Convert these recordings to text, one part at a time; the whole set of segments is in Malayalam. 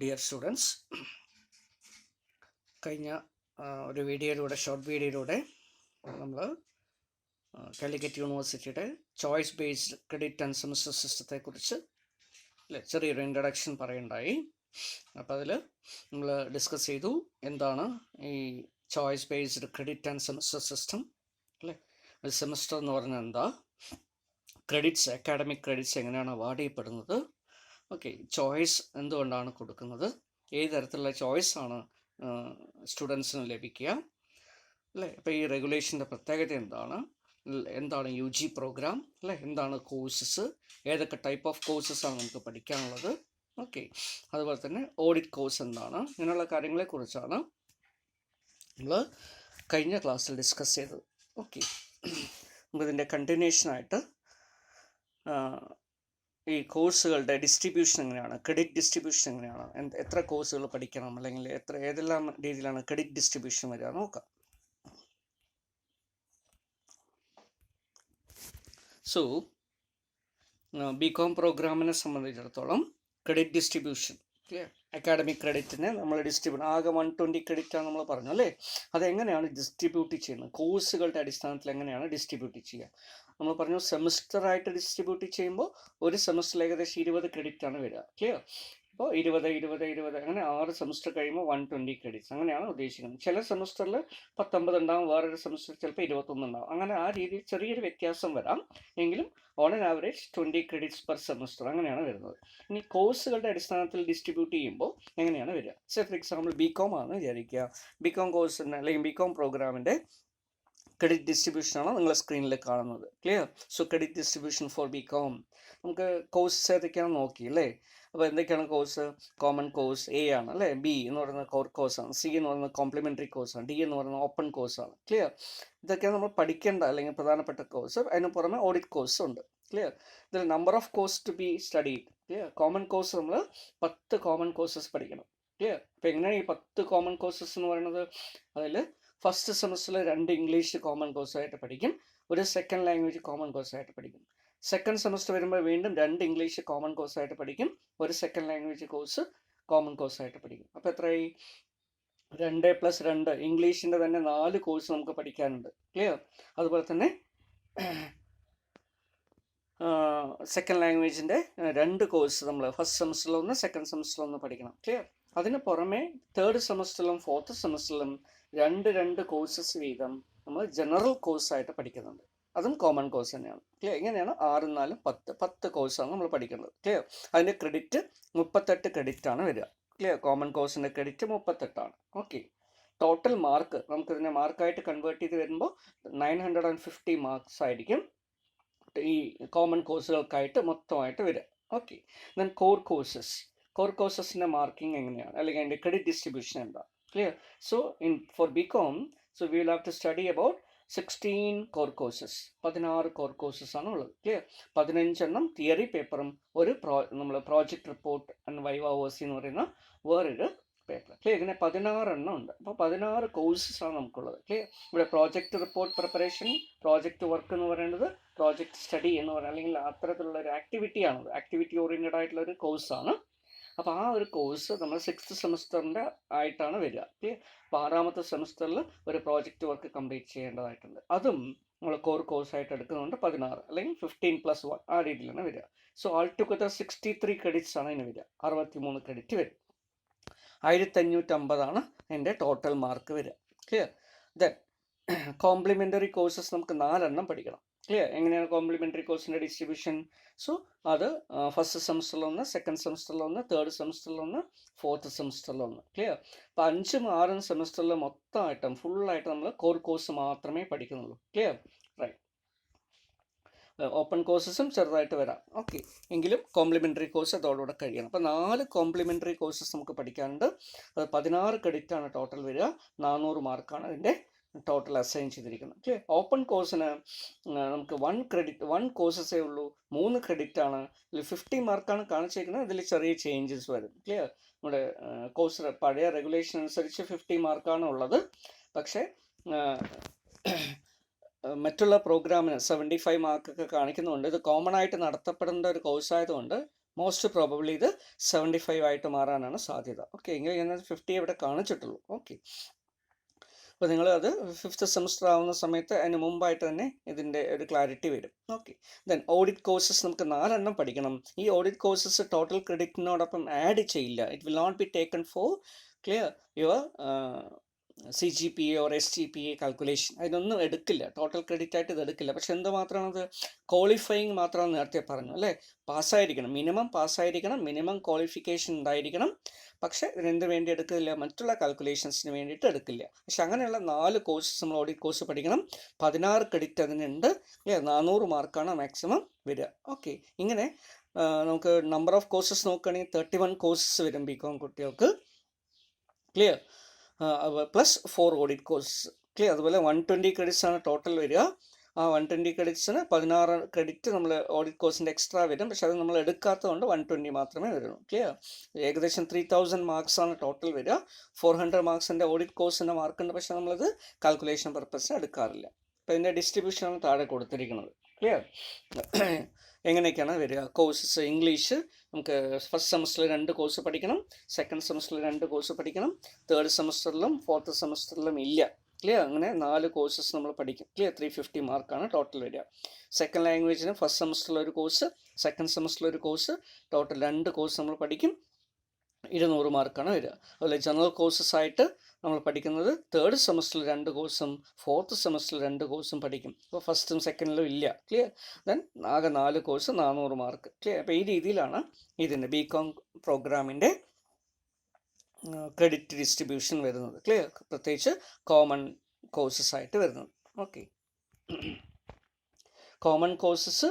ഡിയർ സ്റ്റുഡൻസ്, കഴിഞ്ഞ ഒരു വീഡിയോയിലൂടെ ഷോർട്ട് വീഡിയോയിലൂടെ നമ്മൾ കാലിക്കറ്റ് യൂണിവേഴ്സിറ്റിയുടെ choice based credit and semester സിസ്റ്റത്തെക്കുറിച്ച് ചെറിയൊരു ഇൻട്രഡക്ഷൻ പറയുണ്ടായി. അപ്പോൾ അതിൽ നമ്മൾ ഡിസ്കസ് ചെയ്തു എന്താണ് ഈ choice based credit and semester system അല്ലേ. ഒരു സെമസ്റ്റർ എന്ന് പറഞ്ഞാൽ എന്താ, ക്രെഡിറ്റ്സ്, അക്കാഡമിക് ക്രെഡിറ്റ്സ് എങ്ങനെയാണ് അവാർഡ് ചെയ്യപ്പെടുന്നത്, ഓക്കെ, ചോയ്സ് എന്തുകൊണ്ടാണ് കൊടുക്കുന്നത്, ഏത് തരത്തിലുള്ള ചോയ്സാണ് സ്റ്റുഡൻസിന് ലഭിക്കുക അല്ലേ. അപ്പോൾ ഈ റെഗുലേഷൻ്റെ പ്രത്യേകത എന്താണ് യു ജി പ്രോഗ്രാം അല്ലേ, എന്താണ് കോഴ്സസ്, ഏതൊക്കെ ടൈപ്പ് ഓഫ് കോഴ്സസാണ് നമുക്ക് പഠിക്കാനുള്ളത്, ഓക്കെ, അതുപോലെ തന്നെ ഓഡിറ്റ് കോഴ്സ് എന്താണ്, ഇങ്ങനെയുള്ള കാര്യങ്ങളെക്കുറിച്ചാണ് നമ്മൾ കഴിഞ്ഞ ക്ലാസ്സിൽ ഡിസ്കസ് ചെയ്തത്. ഓക്കെ, നമുക്കിതിൻ്റെ കണ്ടിന്യൂഷനായിട്ട് ഈ കോഴ്സുകളുടെ ഡിസ്ട്രിബ്യൂഷൻ എങ്ങനെയാണ്, ക്രെഡിറ്റ് ഡിസ്ട്രിബ്യൂഷൻ എങ്ങനെയാണ്, എത്ര കോഴ്സുകൾ പഠിക്കണം, അല്ലെങ്കിൽ ഏതെല്ലാം രീതിയിലാണ് ക്രെഡിറ്റ് ഡിസ്ട്രിബ്യൂഷൻ വരിക നോക്കാം. സോ ബികോം പ്രോഗ്രാമിനെ സംബന്ധിച്ചിടത്തോളം ക്രെഡിറ്റ് ഡിസ്ട്രിബ്യൂഷൻ, അക്കാഡമിക് ക്രെഡിറ്റിനെ നമ്മൾ ഡിസ്ട്രിബ്യൂട്ട് ആകെ 120 ക്രെഡിറ്റാണ് നമ്മൾ പറഞ്ഞു അല്ലേ. അതെങ്ങനെയാണ് ഡിസ്ട്രിബ്യൂട്ട് ചെയ്യുന്നത്, കോഴ്സുകളുടെ അടിസ്ഥാനത്തിൽ എങ്ങനെയാണ് ഡിസ്ട്രിബ്യൂട്ട് ചെയ്യുക. നമ്മൾ പറഞ്ഞു സെമിസ്റ്ററായിട്ട് ഡിസ്ട്രിബ്യൂട്ട് ചെയ്യുമ്പോൾ ഒരു സെമിസ്റ്ററിൽ ഏകദേശം 20 ക്രെഡിറ്റാണ് വരിക, ക്ലിയർ. അപ്പോൾ 20 അങ്ങനെ 6 സെമിസ്റ്റർ കഴിയുമ്പോൾ 120 ക്രെഡിറ്റ്സ് അങ്ങനെയാണ് ഉദ്ദേശിക്കുന്നത്. ചില സെമിസ്റ്ററിൽ 19 ഉണ്ടാകും, വേറൊരു സെമിസ്റ്റർ ചിലപ്പോൾ 21 ഉണ്ടാകും. അങ്ങനെ ആ രീതിയിൽ ചെറിയൊരു വ്യത്യാസം വരാം, എങ്കിലും on an average 20 credits per semester അങ്ങനെയാണ് വരുന്നത്. ഇനി കോഴ്സുകളുടെ അടിസ്ഥാനത്തിൽ ഡിസ്ട്രിബ്യൂട്ട് ചെയ്യുമ്പോൾ എങ്ങനെയാണ് വരിക. ഫോർ എക്സാമ്പിൾ ബികോം ആണ് വിചാരിക്കുക. ബികോം കോഴ്സിന് അല്ലെങ്കിൽ ബികോം പ്രോഗ്രാമിൻ്റെ ക്രെഡിറ്റ് ഡിസ്ട്രിബ്യൂഷനാണ് നിങ്ങൾ സ്ക്രീനിൽ കാണുന്നത്, clear. So credit distribution for BCom, നമുക്ക് കോഴ്സസ് ഏതൊക്കെയാണെന്ന് നോക്കി അല്ലേ. അപ്പോൾ എന്തൊക്കെയാണ് കോഴ്സ്? കോമൺ കോഴ്സ് എ ആണ് അല്ലേ, ബി എന്ന് പറയുന്നത് കോർ കോഴ്സാണ്, സി എന്ന് പറയുന്നത് കോംപ്ലിമെൻ്ററി കോഴ്സാണ്, ഡി എന്ന് പറയുന്നത് ഓപ്പൺ കോഴ്സാണ്, ക്ലിയർ. ഇതൊക്കെയാണ് നമ്മൾ പഠിക്കേണ്ട അല്ലെങ്കിൽ പ്രധാനപ്പെട്ട കോഴ്സ്. അതിന് പുറമെ ഓഡിറ്റ് കോഴ്സ് ഉണ്ട്, ക്ലിയർ. ഇതിൽ number of course to be studied, clear. Common course നമ്മൾ 10 കോമൺ കോഴ്സസ് പഠിക്കണം, ക്ലിയർ. അപ്പോൾ എങ്ങനെയാണ് ഈ 10 കോമൺ കോഴ്സസ് എന്ന് പറയുന്നത്? അതിൽ ഫസ്റ്റ് സെമസ്റ്ററിൽ 2 ഇംഗ്ലീഷ് കോമൺ കോഴ്സായിട്ട് പഠിക്കും, ഒരു സെക്കൻഡ് ലാംഗ്വേജ് കോമൺ കോഴ്സായിട്ട് പഠിക്കും. സെക്കൻഡ് സെമസ്റ്റർ വരുമ്പോൾ വീണ്ടും 2 ഇംഗ്ലീഷ് കോമൺ കോഴ്സായിട്ട് പഠിക്കും, ഒരു സെക്കൻഡ് ലാംഗ്വേജ് കോഴ്സ് കോമൺ കോഴ്സായിട്ട് പഠിക്കും. അപ്പോൾ എത്രയായി? 2+2, ഇംഗ്ലീഷിൻ്റെ തന്നെ 4 കോഴ്സ് നമുക്ക് പഠിക്കാനുണ്ട്, ക്ലിയർ. അതുപോലെ തന്നെ സെക്കൻഡ് ലാംഗ്വേജിൻ്റെ 2 കോഴ്സ് നമ്മൾ ഫസ്റ്റ് സെമസ്റ്ററിലൊന്ന് സെക്കൻഡ് സെമസ്റ്ററിലൊന്ന് പഠിക്കണം, ക്ലിയർ. അതിന് പുറമെ തേർഡ് സെമസ്റ്ററിലും ഫോർത്ത് സെമസ്റ്ററിലും 2 കോഴ്സസ് വീതം നമ്മൾ ജനറൽ കോഴ്സായിട്ട് പഠിക്കുന്നുണ്ട്, അതും കോമൺ കോഴ്സ് തന്നെയാണ്, ക്ലിയർ. ഇങ്ങനെയാണ് 6 4 10 കോഴ്സാണ് നമ്മൾ പഠിക്കുന്നത്, ക്ലിയർ. അതിൻ്റെ ക്രെഡിറ്റ് 38 ക്രെഡിറ്റാണ് വരിക, ക്ലിയർ. കോമൺ കോഴ്സിൻ്റെ ക്രെഡിറ്റ് 38ആണ്, ഓക്കെ. ടോട്ടൽ മാർക്ക് നമുക്കിതിനെ മാർക്കായിട്ട് കൺവേർട്ട് ചെയ്ത് വരുമ്പോൾ 950 മാർക്സ് ആയിരിക്കും ഈ കോമൺ കോഴ്സുകൾക്കായിട്ട് മൊത്തമായിട്ട് വരിക, ഓക്കെ. ദെൻ കോർ കോഴ്സസിൻ്റെ മാർക്കിംഗ് എങ്ങനെയാണ്, അല്ലെങ്കിൽ അതിൻ്റെ ക്രെഡിറ്റ് ഡിസ്ട്രിബ്യൂഷൻ എന്താ, clear. So for BCom, so we will have to study about 16 core courses, 16 core courses ആണ് ഉള്ളത്, ക്ലിയർ. 15 തിയറി പേപ്പറും ഒരു നമ്മൾ പ്രോജക്റ്റ് റിപ്പോർട്ട് ആൻഡ് വൈവ ഓവേഴ്സി എന്ന് പറയുന്ന വേറൊരു പേപ്പർ, ക്ലിയർ. ഇങ്ങനെ 16 ഉണ്ട്. അപ്പോൾ 16 കോഴ്സസ് ആണ് നമുക്കുള്ളത്, ക്ലിയർ. ഇവിടെ project report preparation, project work എന്ന് പറയുന്നത് പ്രോജക്റ്റ് സ്റ്റഡി എന്ന് പറയുന്നത് അല്ലെങ്കിൽ അത്തരത്തിലുള്ള ഒരു ആക്ടിവിറ്റിയാണത്, ആക്ടിവിറ്റി ഓറിയൻറ്റഡ് ആയിട്ടുള്ള ഒരു കോഴ്സാണ്. അപ്പോൾ ആ ഒരു കോഴ്സ് നമ്മൾ 6th സെമസ്റ്ററിൻ്റെ ആയിട്ടാണ് വരിക, ക്ലിയർ. അപ്പോൾ 6ാമത്തെ സെമസ്റ്ററിൽ ഒരു പ്രോജക്റ്റ് വർക്ക് കംപ്ലീറ്റ് ചെയ്യേണ്ടതായിട്ടുണ്ട്, അതും നമ്മൾ കോർ കോഴ്സായിട്ട് എടുക്കുന്നുണ്ട്. 16 അല്ലെങ്കിൽ 15+1 ആ രീതിയിലാണ് വരിക. സോ ആൾ ടുഗദർ 63 ക്രെഡിറ്റ്സ് ആണ് ഇതിന് വരിക, 63 ക്രെഡിറ്റ് വരും. 1550 എൻ്റെ ടോട്ടൽ മാർക്ക് വരിക, ക്ലിയർ. ദെൻ കോംപ്ലിമെൻ്ററി കോഴ്സസ് നമുക്ക് 4 പഠിക്കണം, ക്ലിയർ. എങ്ങനെയാണ് കോംപ്ലിമെൻ്ററി കോഴ്സിൻ്റെ ഡിസ്ട്രിബ്യൂഷൻ? സോ അത് ഫസ്റ്റ് സെമസ്റ്ററിലൊന്ന്, സെക്കൻഡ് സെമസ്റ്ററിലൊന്ന്, തേർഡ് സെമസ്റ്ററിലൊന്ന്, ഫോർത്ത് സെമസ്റ്ററിലൊന്ന്, ക്ലിയർ. അപ്പോൾ 5ഉം 6ഉം സെമസ്റ്ററിൽ മൊത്തമായിട്ടും ഫുള്ളായിട്ട് നമ്മൾ കോർ കോഴ്സ് മാത്രമേ പഠിക്കുന്നുള്ളൂ, ക്ലിയർ, റൈറ്റ്. ഓപ്പൺ കോഴ്സസും ചെറുതായിട്ട് വരാം, ഓക്കെ. എങ്കിലും കോംപ്ലിമെൻ്ററി കോഴ്സ് അതോടുകൂടെ കഴിയണം. അപ്പോൾ 4 കോംപ്ലിമെൻ്ററി കോഴ്സസ് നമുക്ക് പഠിക്കാനുണ്ട്. അത് 16 ക്രെഡിറ്റാണ് ടോട്ടൽ വരിക, 400 മാർക്കാണ് അതിൻ്റെ ടോട്ടൽ അസൈൻ ചെയ്തിരിക്കുന്നത്, ഓക്കെ. ഓപ്പൺ കോഴ്സിന് നമുക്ക് 1 കോഴ്സസേ ഉള്ളൂ, 3 ക്രെഡിറ്റാണ്. ഇതിൽ 50 മാർക്കാണ് കാണിച്ചിരിക്കുന്നത്, ഇതിൽ ചെറിയ ചേഞ്ചസ് വരും, ക്ലിയർ. നമ്മുടെ കോഴ്സ് പഴയ റെഗുലേഷൻ അനുസരിച്ച് 50 മാർക്കാണ് ഉള്ളത്, പക്ഷേ മറ്റുള്ള പ്രോഗ്രാമിന് 75 മാർക്കൊക്കെ കാണിക്കുന്നുണ്ട്. ഇത് കോമൺ ആയിട്ട് നടത്തപ്പെടേണ്ട ഒരു കോഴ്സായതുകൊണ്ട് മോസ്റ്റ് പ്രോബബ്ലി ഇത് 75 ആയിട്ട് മാറാനാണ് സാധ്യത. ഓക്കെ, എങ്കിൽ ഞാൻ 50 ഇവിടെ കാണിച്ചിട്ടുള്ളൂ. ഓക്കെ, അപ്പോൾ നിങ്ങൾ അത് 5th സെമസ്റ്റർ ആവുന്ന സമയത്ത് അതിന് മുമ്പായിട്ട് തന്നെ ഇതിൻ്റെ ഒരു ക്ലാരിറ്റി വരും. ഓക്കെ, ദെൻ ഓഡിറ്റ് കോഴ്സസ് നമുക്ക് 4 എണ്ണം പഠിക്കണം. ഈ ഓഡിറ്റ് കോഴ്സസ് ടോട്ടൽ ക്രെഡിറ്റിനോടൊപ്പം ആഡ് ചെയ്യില്ല. It will not be taken for clear your CGPA or SGPA calculation. അതിനൊന്നും എടുക്കില്ല, ടോട്ടൽ ക്രെഡിറ്റ് ആയിട്ട് ഇത് എടുക്കില്ല. പക്ഷെ എന്തുമാത്രമാണത്, ക്വാളിഫയിങ് മാത്രമാണ് നേരത്തെ പറഞ്ഞു അല്ലേ, പാസ്സായിരിക്കണം, മിനിമം പാസ്സായിരിക്കണം, മിനിമം ക്വാളിഫിക്കേഷൻ ഉണ്ടായിരിക്കണം. പക്ഷെ ഇതിനെന്ത് വേണ്ടി എടുക്കില്ല, മറ്റുള്ള കാൽക്കുലേഷൻസിന് വേണ്ടിയിട്ട് എടുക്കില്ല. പക്ഷെ അങ്ങനെയുള്ള 4 കോഴ്സസ് നമ്മൾ ഓഡിറ്റ് കോഴ്സ് പഠിക്കണം. 16 ക്രെഡിറ്റ് അതിനുണ്ട്. 400 മാർക്കാണ് മാക്സിമം വരിക. ഓക്കെ, ഇങ്ങനെ നമുക്ക് നമ്പർ ഓഫ് കോഴ്സസ് നോക്കുകയാണെങ്കിൽ 31 കോഴ്സസ് വരും BCom കുട്ടികൾക്ക്. Clear, plus 4 audit course. Clear, അതുപോലെ 120 ക്രെഡിറ്റ്സ് ആണ് ടോട്ടൽ വരിക. ആ 120 ക്രെഡിറ്റ്സിന് 16 ക്രെഡിറ്റ് നമ്മൾ ഓഡിറ്റ് കോഴ്സിൻ്റെ എക്സ്ട്രാ വരും. പക്ഷെ അത് നമ്മൾ എടുക്കാത്തതുകൊണ്ട് 120 മാത്രമേ വരുള്ളൂ. ക്ലിയർ, ഏകദേശം 3000 മാർക്സാണ് ടോട്ടൽ വരിക. 400 മാർക്സിൻ്റെ ഓഡിറ്റ് കോഴ്സിൻ്റെ മാർക്കുണ്ട്, പക്ഷെ നമ്മളത് കാൽക്കുലേഷൻ പർപ്പസിന് എടുക്കാറില്ല. അപ്പോൾ ഇതിൻ്റെ ഡിസ്ട്രിബ്യൂഷനാണ് താഴെ കൊടുത്തിരിക്കുന്നത്. ക്ലിയർ, എങ്ങനെയൊക്കെയാണ് വരിക കോഴ്സസ്. ഇംഗ്ലീഷ് നമുക്ക് ഫസ്റ്റ് സെമസ്റ്ററിൽ 2 കോഴ്സ് പഠിക്കണം, സെക്കൻഡ് സെമസ്റ്ററിൽ 2 കോഴ്സ് പഠിക്കണം, തേർഡ് സെമസ്റ്ററിലും 4th സെമസ്റ്ററിലും ഇല്ല. ക്ലിയർ, അങ്ങനെ 4 കോഴ്സസ് നമ്മൾ പഠിക്കും. ക്ലിയർ, 350 മാർക്കാണ് ടോട്ടൽ വരിക. സെക്കൻഡ് ലാംഗ്വേജിന് ഫസ്റ്റ് സെമസ്റ്ററിൽ ഒരു കോഴ്സ്, സെക്കൻഡ് സെമസ്റ്ററിൽ ഒരു കോഴ്സ്, ടോട്ടൽ 2 കോഴ്സ് നമ്മൾ പഠിക്കും. 200 മാർക്കാണ് വരിക. അതുപോലെ ജനറൽ കോഴ്സസ് ആയിട്ട് നമ്മൾ പഠിക്കുന്നത് തേർഡ് സെമസ്റ്ററിൽ 2 കോഴ്സും 4th സെമസ്റ്ററിൽ 2 കോഴ്സും പഠിക്കും. അപ്പോൾ ഫസ്റ്റും സെക്കൻഡിലും ഇല്ല. ക്ലിയർ, ദെൻ ആകെ 4 കോഴ്സ് 400 മാർക്ക്. ക്ലിയർ, അപ്പോൾ ഈ രീതിയിലാണ് ഇതിൻ്റെ BCom പ്രോഗ്രാമിൻ്റെ ക്രെഡിറ്റ് ഡിസ്ട്രിബ്യൂഷൻ വരുന്നത്. ക്ലിയർ, പ്രത്യേകിച്ച് കോമൺ കോഴ്സസ് ആയിട്ട് വരുന്നത്. ഓക്കെ, കോമൺ കോഴ്സസ്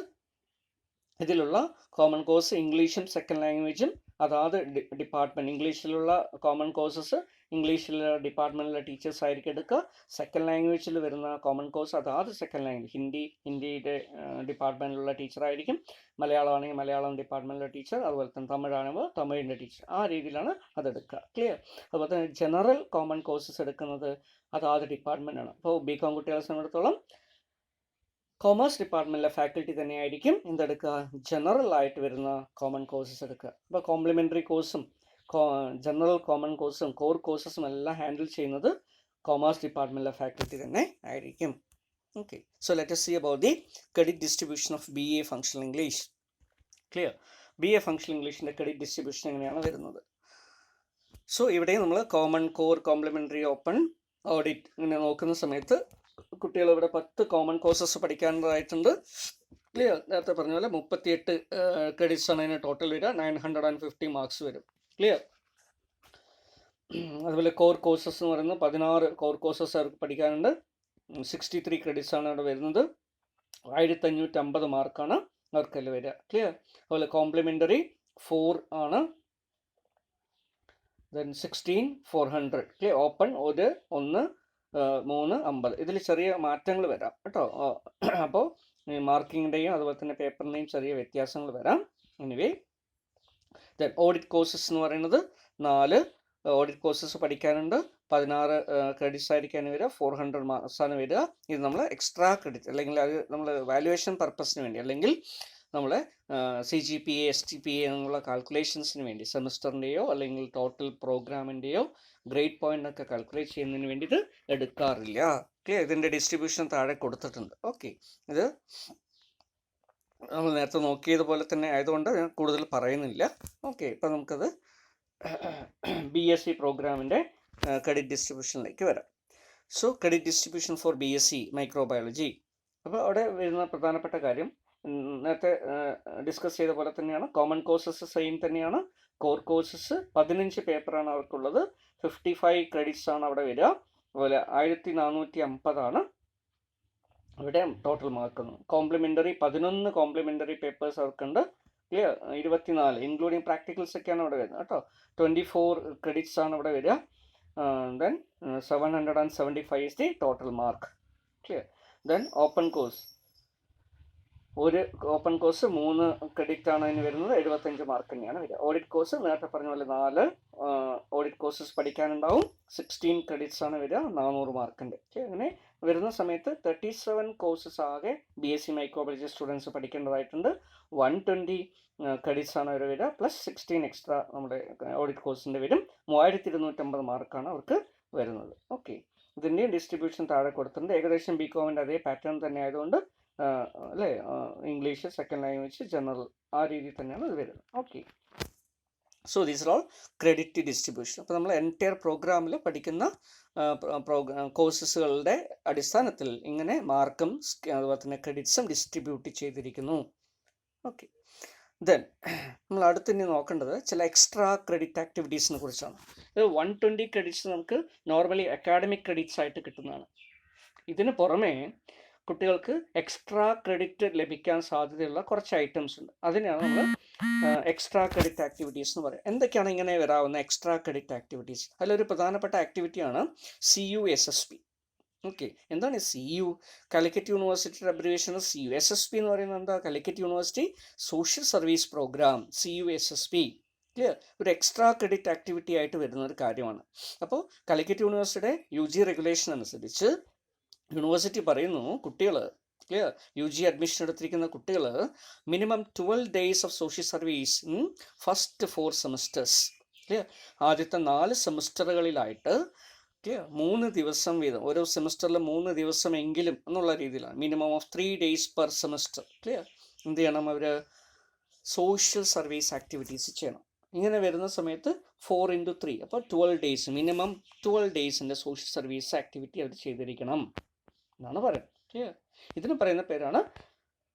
ഇതിലുള്ള കോമൺ കോഴ്സ് ഇംഗ്ലീഷും സെക്കൻഡ് ലാംഗ്വേജും അതാത് ഡിപ്പാർട്ട്മെൻറ്റ്. ഇംഗ്ലീഷിലുള്ള കോമൺ കോഴ്സസ് ഇംഗ്ലീഷിലുള്ള ഡിപ്പാർട്ട്മെൻറ്റിലെ ടീച്ചേഴ്സ് ആയിരിക്കും എടുക്കുക. സെക്കൻഡ് ലാംഗ്വേജിൽ വരുന്ന കോമൺ കോഴ്സ് അതാത് സെക്കൻഡ് ലാംഗ്വേജ്, ഹിന്ദിയുടെ ഡിപ്പാർട്ട്മെൻറ്റിലുള്ള ടീച്ചറായിരിക്കും. മലയാളമാണെങ്കിൽ മലയാളം ഡിപ്പാർട്ട്മെൻറ്റിലെ ടീച്ചർ, അതുപോലെ തന്നെ തമിഴാണെങ്കിൽ തമിഴിൻ്റെ ടീച്ചർ. ആ രീതിയിലാണ് അതെടുക്കുക. ക്ലിയർ, അതുപോലെ തന്നെ ജനറൽ കോമൺ കോഴ്സസ് എടുക്കുന്നത് അതാത് ഡിപ്പാർട്ട്മെൻറ്റാണ്. അപ്പോൾ BCom കുട്ടികളെ സംബന്ധിച്ചിടത്തോളം കോമേഴ്സ് ഡിപ്പാർട്ട്മെൻറ്റിലെ ഫാക്കൽറ്റി തന്നെയായിരിക്കും എന്തെടുക്കുക, ജനറൽ ആയിട്ട് വരുന്ന കോമൺ കോഴ്സസ് എടുക്കുക. അപ്പോൾ കോംപ്ലിമെൻ്ററി കോഴ്സും ജനറൽ കോമൺ കോഴ്സും കോർ കോഴ്സസും എല്ലാം ഹാൻഡിൽ ചെയ്യുന്നത് കോമേഴ്സ് ഡിപ്പാർട്ട്മെൻറ്റിലെ ഫാക്കൽറ്റി തന്നെ ആയിരിക്കും. Okay, so let us see about the credit distribution of BA Functional English. Clear, BA Functional ഇംഗ്ലീഷിൻ്റെ ക്രെഡിറ്റ് ഡിസ്ട്രിബ്യൂഷൻ എങ്ങനെയാണ് വരുന്നത്. സോ ഇവിടെ നമ്മൾ common, core, complementary, open, audit ഇങ്ങനെ നോക്കുന്ന സമയത്ത് കുട്ടികൾ ഇവിടെ 10 കോമൺ കോഴ്സസ് പഠിക്കാനുള്ളതായിട്ടുണ്ട്. ക്ലിയർ, നേരത്തെ പറഞ്ഞ പോലെ 38 ക്രെഡിറ്റ്സ് ആണ് അതിന് ടോട്ടൽ വരിക. 950 മാർക്സ് വരും. ക്ലിയർ, അതുപോലെ കോർ കോഴ്സസ് എന്ന് പറയുന്നത് 16 കോർ കോഴ്സസ് അവർക്ക് പഠിക്കാനുണ്ട്. 63 ക്രെഡിറ്റ്സ് ആണ് അവിടെ വരുന്നത്. 1550 മാർക്കാണ് അവർക്കതിൽ വരിക. ക്ലിയർ, അതുപോലെ കോംപ്ലിമെൻ്ററി 4 ആണ്, ദെൻ 16,400. Clear, open 1, 3, 50. ഇതിൽ ചെറിയ മാറ്റങ്ങൾ വരാം കേട്ടോ. അപ്പോൾ മാർക്കിങ്ങിൻ്റെയും അതുപോലെ തന്നെ പേപ്പറിൻ്റെയും ചെറിയ വ്യത്യാസങ്ങൾ വരാം. എനിവേ, ദെൻ ഓഡിറ്റ് കോഴ്സസ് എന്ന് പറയുന്നത് 4 ഓഡിറ്റ് കോഴ്സസ് പഠിക്കാനുണ്ട്. 16 ക്രെഡിറ്റ്സ് ആയിരിക്കാൻ വരിക. 400 മാർക്സാണ് വരിക. ഇത് നമ്മൾ എക്സ്ട്രാ ക്രെഡിറ്റ്, അല്ലെങ്കിൽ അത് നമ്മൾ വാല്യുവേഷൻ പർപ്പസിന് വേണ്ടി, അല്ലെങ്കിൽ നമ്മൾ CGPA SGPA എന്നുള്ള കാൽക്കുലേഷൻസിന് വേണ്ടി, സെമിസ്റ്ററിൻ്റെയോ അല്ലെങ്കിൽ ടോട്ടൽ പ്രോഗ്രാമിൻ്റെയോ ഗ്രേഡ് പോയിൻ്റൊക്കെ കാൽക്കുലേറ്റ് ചെയ്യുന്നതിന് വേണ്ടിയിട്ട് എടുക്കാറില്ല. ക്ലിയർ, ഇതിൻ്റെ ഡിസ്ട്രിബ്യൂഷൻ താഴെ കൊടുത്തിട്ടുണ്ട്. ഓക്കെ, ഇത് നമ്മൾ നേരത്തെ നോക്കിയതുപോലെ തന്നെ ആയതുകൊണ്ട് ഞാൻ കൂടുതൽ പറയുന്നില്ല. ഓക്കെ, ഇപ്പം നമുക്കത് BSc പ്രോഗ്രാമിൻ്റെ ക്രെഡിറ്റ് ഡിസ്ട്രിബ്യൂഷനിലേക്ക് വരാം. So credit distribution for BSc microbiology. അപ്പോൾ അവിടെ വരുന്ന പ്രധാനപ്പെട്ട കാര്യം നേരത്തെ ഡിസ്കസ് ചെയ്ത പോലെ തന്നെയാണ്. കോമൺ കോഴ്സസ് സെയിം തന്നെയാണ്. കോർ കോഴ്സസ് 15 പേപ്പറാണ് അവർക്കുള്ളത്. 55 ക്രെഡിറ്റ്സ് ആണ് അവിടെ വരിക. അതുപോലെ 1450 ആണ് ഇവിടെ total mark. Complementary 11 complementary papers അവർക്കുണ്ട്. ക്ലിയർ, 24 ഇൻക്ലൂഡിങ് പ്രാക്ടിക്കൽസ് ഒക്കെയാണ് അവിടെ വരുന്നത് കേട്ടോ. 24 ക്രെഡിറ്റ്സ് ആണ് ഇവിടെ വരിക. Then 775 is the total mark. Clear. Then open course ഒരു ഓപ്പൺ കോഴ്സ് 3 ക്രെഡിറ്റ് ആണ് അതിന് വരുന്നത്, 75 മാർക്ക് തന്നെയാണ് വരിക. ഓഡിറ്റ് കോഴ്സ് നേരത്തെ പറഞ്ഞ പോലെ 4 ഓഡിറ്റ് കോഴ്സസ് പഠിക്കാനുണ്ടാവും, 16 ക്രെഡിറ്റ്സ് ആണ് വരിക, 400 മാർക്കുണ്ട്. ഓക്കെ, അങ്ങനെ വരുന്ന സമയത്ത് 37 കോഴ്സസ് ആകെ BSc മൈക്രോബയോളജി സ്റ്റുഡൻസ് പഠിക്കേണ്ടതായിട്ടുണ്ട്. 120 ക്രെഡിറ്റ്സ് ആണ് അവർ വരിക, പ്ലസ് 16 എക്സ്ട്രാ നമ്മുടെ ഓഡിറ്റ് കോഴ്സിൻ്റെ വരും. 3250 മാർക്കാണ് അവർക്ക് വരുന്നത്. ഓക്കെ, ഇതിൻ്റെയും ഡിസ്ട്രിബ്യൂഷൻ താഴെ കൊടുത്തിട്ടുണ്ട്. ഏകദേശം BComൻ്റെ അതേ പാറ്റേൺ തന്നെ ആയതുകൊണ്ട് അല്ലേ, ഇംഗ്ലീഷ്, സെക്കൻഡ് ലാംഗ്വേജ്, ജനറൽ, ആ രീതിയിൽ തന്നെയാണ് ഇത് വരുന്നത്. Okay, so these are all credit distribution. അപ്പോൾ നമ്മൾ എൻറ്റയർ പ്രോഗ്രാമിൽ പഠിക്കുന്ന കോഴ്സസുകളുടെ അടിസ്ഥാനത്തിൽ ഇങ്ങനെ മാർക്കും അതുപോലെ തന്നെ ക്രെഡിറ്റ്സും ഡിസ്ട്രിബ്യൂട്ട് ചെയ്തിരിക്കുന്നു. ഓക്കെ, ദെൻ നമ്മൾ അടുത്തിനി നോക്കേണ്ടത് ചില എക്സ്ട്രാ ക്രെഡിറ്റ് ആക്ടിവിറ്റീസിനെ കുറിച്ചാണ്. ഇത് 120 ക്രെഡിറ്റ്സ് നമുക്ക് നോർമലി അക്കാഡമിക് ക്രെഡിറ്റ്സ് ആയിട്ട് കിട്ടുന്നതാണ്. ഇതിന് പുറമേ കുട്ടികൾക്ക് എക്സ്ട്രാ ക്രെഡിറ്റ് ലഭിക്കാൻ സാധ്യതയുള്ള കുറച്ച് ഐറ്റംസ് ഉണ്ട്. അതിനെയാണ് നമ്മൾ എക്സ്ട്രാ ക്രെഡിറ്റ് ആക്ടിവിറ്റീസ് എന്ന് പറയുക. എന്തൊക്കെയാണ് ഇങ്ങനെ വരാവുന്ന എക്സ്ട്രാ ക്രെഡിറ്റ് ആക്ടിവിറ്റീസ്? അതിലൊരു പ്രധാനപ്പെട്ട ആക്ടിവിറ്റിയാണ് CUSSP. ഓക്കെ, എന്താണ് CU? കാലിക്കറ്റ് യൂണിവേഴ്സിറ്റിയുടെ അബ്രിവേഷൻ CU. SSP എന്ന് പറയുന്നത് എന്താ? Calicut university social service programme, CUSSP. Clear? ഒരു എക്സ്ട്രാ ക്രെഡിറ്റ് ആക്ടിവിറ്റി ആയിട്ട് വരുന്ന ഒരു കാര്യമാണ്. അപ്പോൾ കാലിക്കറ്റ് യൂണിവേഴ്സിറ്റിയുടെ UG റെഗുലേഷൻ അനുസരിച്ച് യൂണിവേഴ്സിറ്റി പറയുന്നു, കുട്ടികൾ ക്ലിയർ, UG അഡ്മിഷൻ എടുത്തിരിക്കുന്ന കുട്ടികൾ minimum 12 days of social service in first 4 semesters. Clear? ആദ്യത്തെ 4 സെമസ്റ്ററുകളിലായിട്ട് ക്ലിയർ 3 ദിവസം വീതം, ഓരോ സെമസ്റ്ററിൽ 3 ദിവസമെങ്കിലും എന്നുള്ള രീതിയിലാണ്. Minimum of 3 days per semester. Clear? എന്ത് ചെയ്യണം? അവർ സോഷ്യൽ സർവീസ് ആക്ടിവിറ്റീസ് ചെയ്യണം. ഇങ്ങനെ വരുന്ന സമയത്ത് 4 into 3, അപ്പോൾ 12 days, minimum 12 days social service activity അവർ ചെയ്തിരിക്കണം എന്നാണ് പറയുന്നത്. ക്ലിയർ? ഇതിന് പറയുന്ന പേരാണ്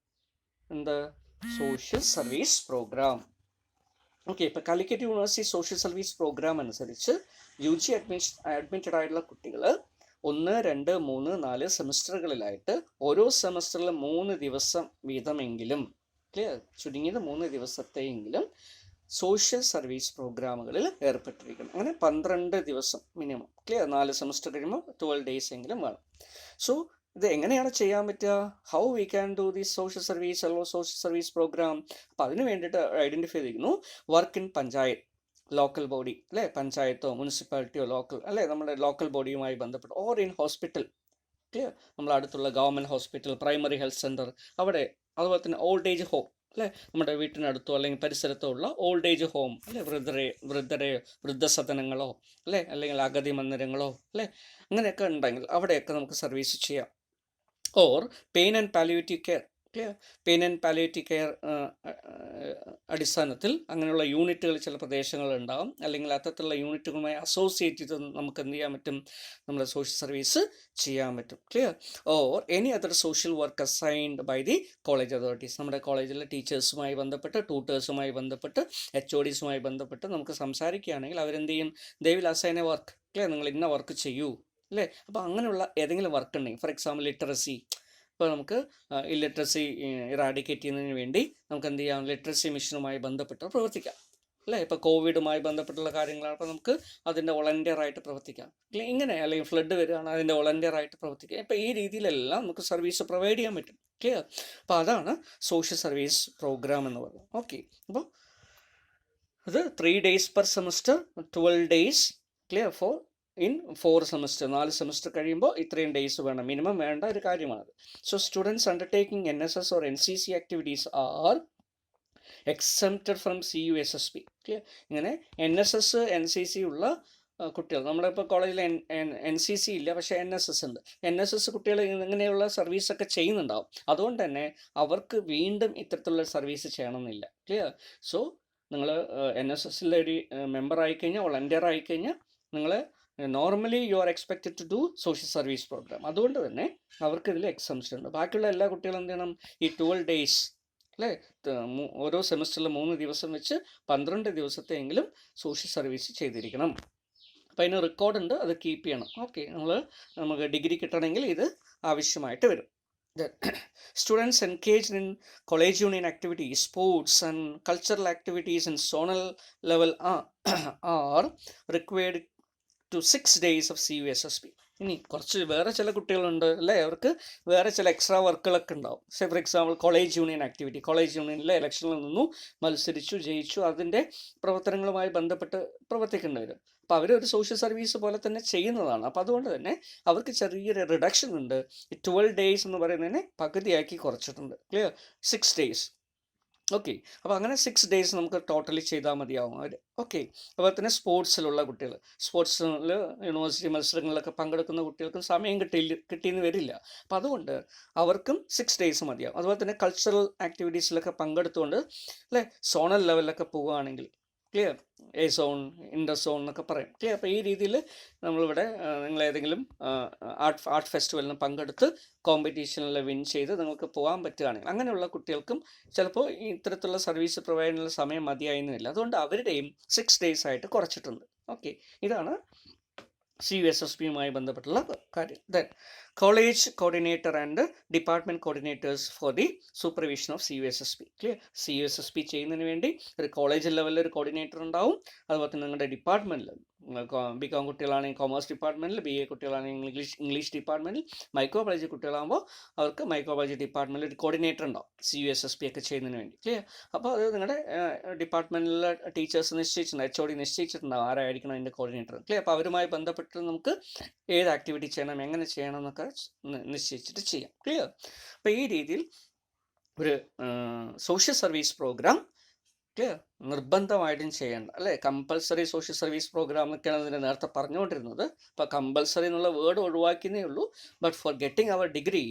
എന്ത്? Social service programme. ഓക്കെ, ഇപ്പോൾ Calicut university social service programme അനുസരിച്ച് UG അഡ്മിറ്റഡ് ആയിട്ടുള്ള കുട്ടികൾ 1, 2, 3, 4 സെമസ്റ്ററുകളിലായിട്ട് ഓരോ സെമസ്റ്ററിൽ 3 ദിവസം വീതമെങ്കിലും, ക്ലിയർ, ചുരുങ്ങിയത് 3 ദിവസത്തെയെങ്കിലും സോഷ്യൽ സർവീസ് പ്രോഗ്രാമുകളിൽ ഏർപ്പെട്ടിരിക്കണം. അങ്ങനെ 12 ദിവസം മിനിമം. ക്ലിയർ? 4 സെമസ്റ്റർ കഴിയുമ്പോൾ 12 days എങ്കിലും വേണം. സോ ഇത് എങ്ങനെയാണ് ചെയ്യാൻ പറ്റുക? How we can do this social service social service programme? അപ്പം അതിന് വേണ്ടിയിട്ട് ഐഡൻറ്റിഫൈ ചെയ്തിരിക്കുന്നു work in panchayat, local body, അല്ലേ, പഞ്ചായത്തോ മുനിസിപ്പാലിറ്റിയോ ലോക്കൽ, അല്ലേ, നമ്മുടെ ലോക്കൽ ബോഡിയുമായി ബന്ധപ്പെട്ട്, ഓർ ഇൻ ഹോസ്പിറ്റൽ. ക്ലിയർ? നമ്മൾ അടുത്തുള്ള government hospital, primary health centre, അവിടെ, അതുപോലെ തന്നെ ഓൾഡ് ഏജ് ഹോം, അല്ലേ, നമ്മുടെ വീട്ടിനടുത്തോ അല്ലെങ്കിൽ പരിസരത്തോ ഉള്ള ഓൾഡ് ഏജ് ഹോം, അല്ലേ, വൃദ്ധസദനങ്ങളോ, അല്ലേ, അല്ലെങ്കിൽ അഗതി മന്ദിരങ്ങളോ, അല്ലേ, അങ്ങനെയൊക്കെ ഉണ്ടെങ്കിൽ അവിടെയൊക്കെ നമുക്ക് സർവീസ് ചെയ്യാം. Or pain and palliative care. Clear? Pain and palliative care അടിസ്ഥാനത്തിൽ അങ്ങനെയുള്ള യൂണിറ്റുകൾ ചില പ്രദേശങ്ങളുണ്ടാകും, അല്ലെങ്കിൽ അത്തരത്തിലുള്ള യൂണിറ്റുകളുമായി അസോസിയേറ്റ് ചെയ്ത് നമുക്ക് എന്ത് ചെയ്യാൻ പറ്റും? നമ്മുടെ സോഷ്യൽ സർവീസ് ചെയ്യാൻ പറ്റും. Clear? Or any other social work assigned by the college authorities. നമ്മുടെ കോളേജിലെ ടീച്ചേഴ്സുമായി ബന്ധപ്പെട്ട്, ട്യൂട്ടേഴ്സുമായി ബന്ധപ്പെട്ട്, HODസുമായി ബന്ധപ്പെട്ട് നമുക്ക് സംസാരിക്കുകയാണെങ്കിൽ അവരെന്ത് ചെയ്യും? They will assign A work. Clear? നിങ്ങൾ ഇന്ന വർക്ക് ചെയ്യൂ, അല്ലേ? അപ്പോൾ അങ്ങനെയുള്ള ഏതെങ്കിലും വർക്ക് ഉണ്ടെങ്കിൽ, ഫോർ എക്സാമ്പിൾ ലിറ്ററസി, ഇപ്പോൾ നമുക്ക് ഇല്ലിറ്ററസി ഇറാഡിക്കേറ്റ് ചെയ്യുന്നതിന് വേണ്ടി നമുക്ക് എന്ത് ചെയ്യാം? ലിറ്ററസി മിഷനുമായി ബന്ധപ്പെട്ട് പ്രവർത്തിക്കാം, അല്ലേ? ഇപ്പോൾ കോവിഡുമായി ബന്ധപ്പെട്ടുള്ള കാര്യങ്ങളാണ്, അപ്പോൾ നമുക്ക് അതിൻ്റെ വോളണ്ടിയറായിട്ട് പ്രവർത്തിക്കാം. ഇങ്ങനെ, അല്ലെങ്കിൽ ഫ്ലഡ് വരികയാണ്, അതിൻ്റെ വോളണ്ടിയറായിട്ട് പ്രവർത്തിക്കാം. ഇപ്പോൾ ഈ രീതിയിലെല്ലാം നമുക്ക് സർവീസ് പ്രൊവൈഡ് ചെയ്യാൻ പറ്റും. ക്ലിയർ? അപ്പോൾ അതാണ് സോഷ്യൽ സർവീസ് പ്രോഗ്രാം എന്ന് പറയുന്നത്. ഓക്കെ, അപ്പോൾ അത് 3 days per semester, 12 days. Clear? In 4 semester, 4 semester കഴിയുമ്പോൾ ഇത്രയും ഡേയ്സ് വേണം, മിനിമം വേണ്ട ഒരു കാര്യമാണത്. So students undertaking NSS or NCC activities are exempted from CUSSP. Clear? ഇങ്ങനെ NSS NCC ഉള്ള കുട്ടികൾ, നമ്മളിപ്പോൾ കോളേജിൽ NCC ഇല്ല, പക്ഷേ NSS ഉണ്ട്. NSS കുട്ടികൾ ഇങ്ങനെയുള്ള സർവീസൊക്കെ ചെയ്യുന്നുണ്ടാവും. അതുകൊണ്ട് തന്നെ അവർക്ക് വീണ്ടും ഇത്തരത്തിലുള്ള സർവീസ് ചെയ്യണമെന്നില്ല. ക്ലിയർ? സോ നിങ്ങൾ NSSലെ ഒരു മെമ്പർ ആയിക്കഴിഞ്ഞാൽ, വോളണ്ടിയർ ആയിക്കഴിഞ്ഞാൽ, നിങ്ങൾ normally you are expected to do social service programme. അതുകൊണ്ട് തന്നെ അവർക്ക് ഇതിൽ എക്സംഷൻ ഉണ്ട്. ബാക്കിയുള്ള എല്ലാ കുട്ടികളും എന്ത് ചെയ്യണം? ഈ 12 days, അല്ലേ, ഓരോ സെമസ്റ്ററിൽ 3 ദിവസം വെച്ച് 12 ദിവസത്തെയെങ്കിലും സോഷ്യൽ സർവീസ് ചെയ്തിരിക്കണം. അപ്പോൾ അതിന് റെക്കോർഡുണ്ട്, അത് കീപ്പ് ചെയ്യണം. ഓക്കെ, നമുക്ക് ഡിഗ്രി കിട്ടണമെങ്കിൽ ഇത് ആവശ്യമായിട്ട് വരും. Students engaged in college union activities, sports and cultural activities in zonal level are required to 6 days of CUSSP. ഇനി കുറച്ച് വേറെ ചില കുട്ടികളുണ്ട് അല്ലേ, അവർക്ക് വേറെ ചില എക്സ്ട്രാ വർക്കുകളൊക്കെ ഉണ്ടാവും. Say for example college union activity, college യൂണിയനിലെ ഇലക്ഷനിൽ നിന്നു മത്സരിച്ചു ജയിച്ചു, അതിൻ്റെ പ്രവർത്തനങ്ങളുമായി ബന്ധപ്പെട്ട് പ്രവർത്തിക്കേണ്ടി വരും. അപ്പോൾ അവരൊരു സോഷ്യൽ സർവീസ് പോലെ തന്നെ ചെയ്യുന്നതാണ്. അപ്പോൾ അതുകൊണ്ട് തന്നെ അവർക്ക് ചെറിയൊരു റിഡക്ഷൻ ഉണ്ട്. 12 days എന്ന് പറയുന്നതിനെ പകുതിയാക്കി കുറച്ചിട്ടുണ്ട്. ക്ലിയർ? 6 days. ഓക്കെ, അപ്പോൾ അങ്ങനെ 6 days നമുക്ക് ടോട്ടലി ചെയ്താൽ മതിയാവും അവർ. ഓക്കെ, അതുപോലെ തന്നെ സ്പോർട്സിലുള്ള കുട്ടികൾ, സ്പോർട്സിൽ യൂണിവേഴ്സിറ്റി മത്സരങ്ങളിലൊക്കെ പങ്കെടുക്കുന്ന കുട്ടികൾക്കും സമയം കിട്ടിയെന്ന് വരില്ല. അപ്പോൾ അതുകൊണ്ട് അവർക്കും 6 days മതിയാവും. അതുപോലെ തന്നെ കൾച്ചറൽ ആക്ടിവിറ്റീസിലൊക്കെ പങ്കെടുത്തുകൊണ്ട് അല്ലേ, സോണൽ ലെവലിലൊക്കെ പോവുകയാണെങ്കിൽ, clear, A zone, inter zone എന്നൊക്കെ പറയും. ക്ലിയർ? അപ്പോൾ ഈ രീതിയിൽ നമ്മളിവിടെ നിങ്ങൾ ഏതെങ്കിലും ആർട്ട് ഫെസ്റ്റിവലിന് പങ്കെടുത്ത് കോമ്പറ്റീഷനിൽ വിൻ ചെയ്ത് നിങ്ങൾക്ക് പോകാൻ പറ്റുകയാണെങ്കിൽ അങ്ങനെയുള്ള കുട്ടികൾക്കും ചിലപ്പോൾ ഈ ഇത്തരത്തിലുള്ള സർവീസ് പ്രൊവൈഡ് ചെയ്യാനുള്ള സമയം മതിയായിരുന്നില്ല. അതുകൊണ്ട് അവരുടെയും 6 days ആയിട്ട് കുറച്ചിട്ടുണ്ട്. ഓക്കെ, ഇതാണ് CUSSPയുമായി ബന്ധപ്പെട്ടുള്ള കാര്യം. Then college coordinator and department coordinators for the supervision of CUSSP. Clear? CUSSP ചെയ്യുന്നതിന് വേണ്ടി ഒരു കോളേജ് ലെവലിൽ ഒരു കോർഡിനേറ്റർ ഉണ്ടാവും. അതുപോലെ തന്നെ നിങ്ങളുടെ ഡിപ്പാർട്ട്മെൻറ്റിൽ BCom കുട്ടികളാണെങ്കിൽ കോമേഴ്സ് ഡിപ്പാർട്ട്മെൻറ്റിൽ, BA കുട്ടികളാണെങ്കിൽ ഇംഗ്ലീഷ് ഡിപ്പാർട്ട്മെൻറ്റിൽ, മൈക്രോബയോളജി കുട്ടികളാകുമ്പോൾ അവർക്ക് മൈക്രോബയോളജി ഡിപ്പാർട്ട്മെൻറ്റിൽ ഒരു കോർഡിനേറ്റർ ഉണ്ടാവും CUSSP ഒക്കെ ചെയ്യുന്നതിന് വേണ്ടി. ക്ലിയർ? അപ്പോൾ അത് നിങ്ങളുടെ ഡിപ്പാർട്ട്മെൻറ്റിലെ ടീച്ചേഴ്സ് നിശ്ചയിച്ചിട്ടുണ്ടാവും, HOD നിശ്ചയിച്ചിട്ടുണ്ടാവും ആരായിരിക്കണം അതിൻ്റെ കോർഡിനേറ്റർ. ക്ലിയർ? അപ്പോൾ അവരുമായി ബന്ധപ്പെട്ട് നമുക്ക് ഏത് ആക്ടിവിറ്റി ചെയ്യണം, എങ്ങനെ ചെയ്യണം എന്നൊക്കെ നിശ്ചയിച്ചിട്ട് ചെയ്യാം. ക്ലിയർ? അപ്പോൾ ഈ രീതിയിൽ ഒരു സോഷ്യൽ സർവീസ് പ്രോഗ്രാം ക്ലിയർ നിർബന്ധമായിട്ടും ചെയ്യേണ്ട അല്ലേ, കമ്പൽസറി സോഷ്യൽ സർവീസ് പ്രോഗ്രാം എന്നൊക്കെയാണ് ഇതിനെ നേരത്തെ പറഞ്ഞുകൊണ്ടിരുന്നത്. അപ്പോൾ കമ്പൽസറി എന്നുള്ള വേർഡ് ഒഴിവാക്കിയേ ഉള്ളൂ. But for getting our degree,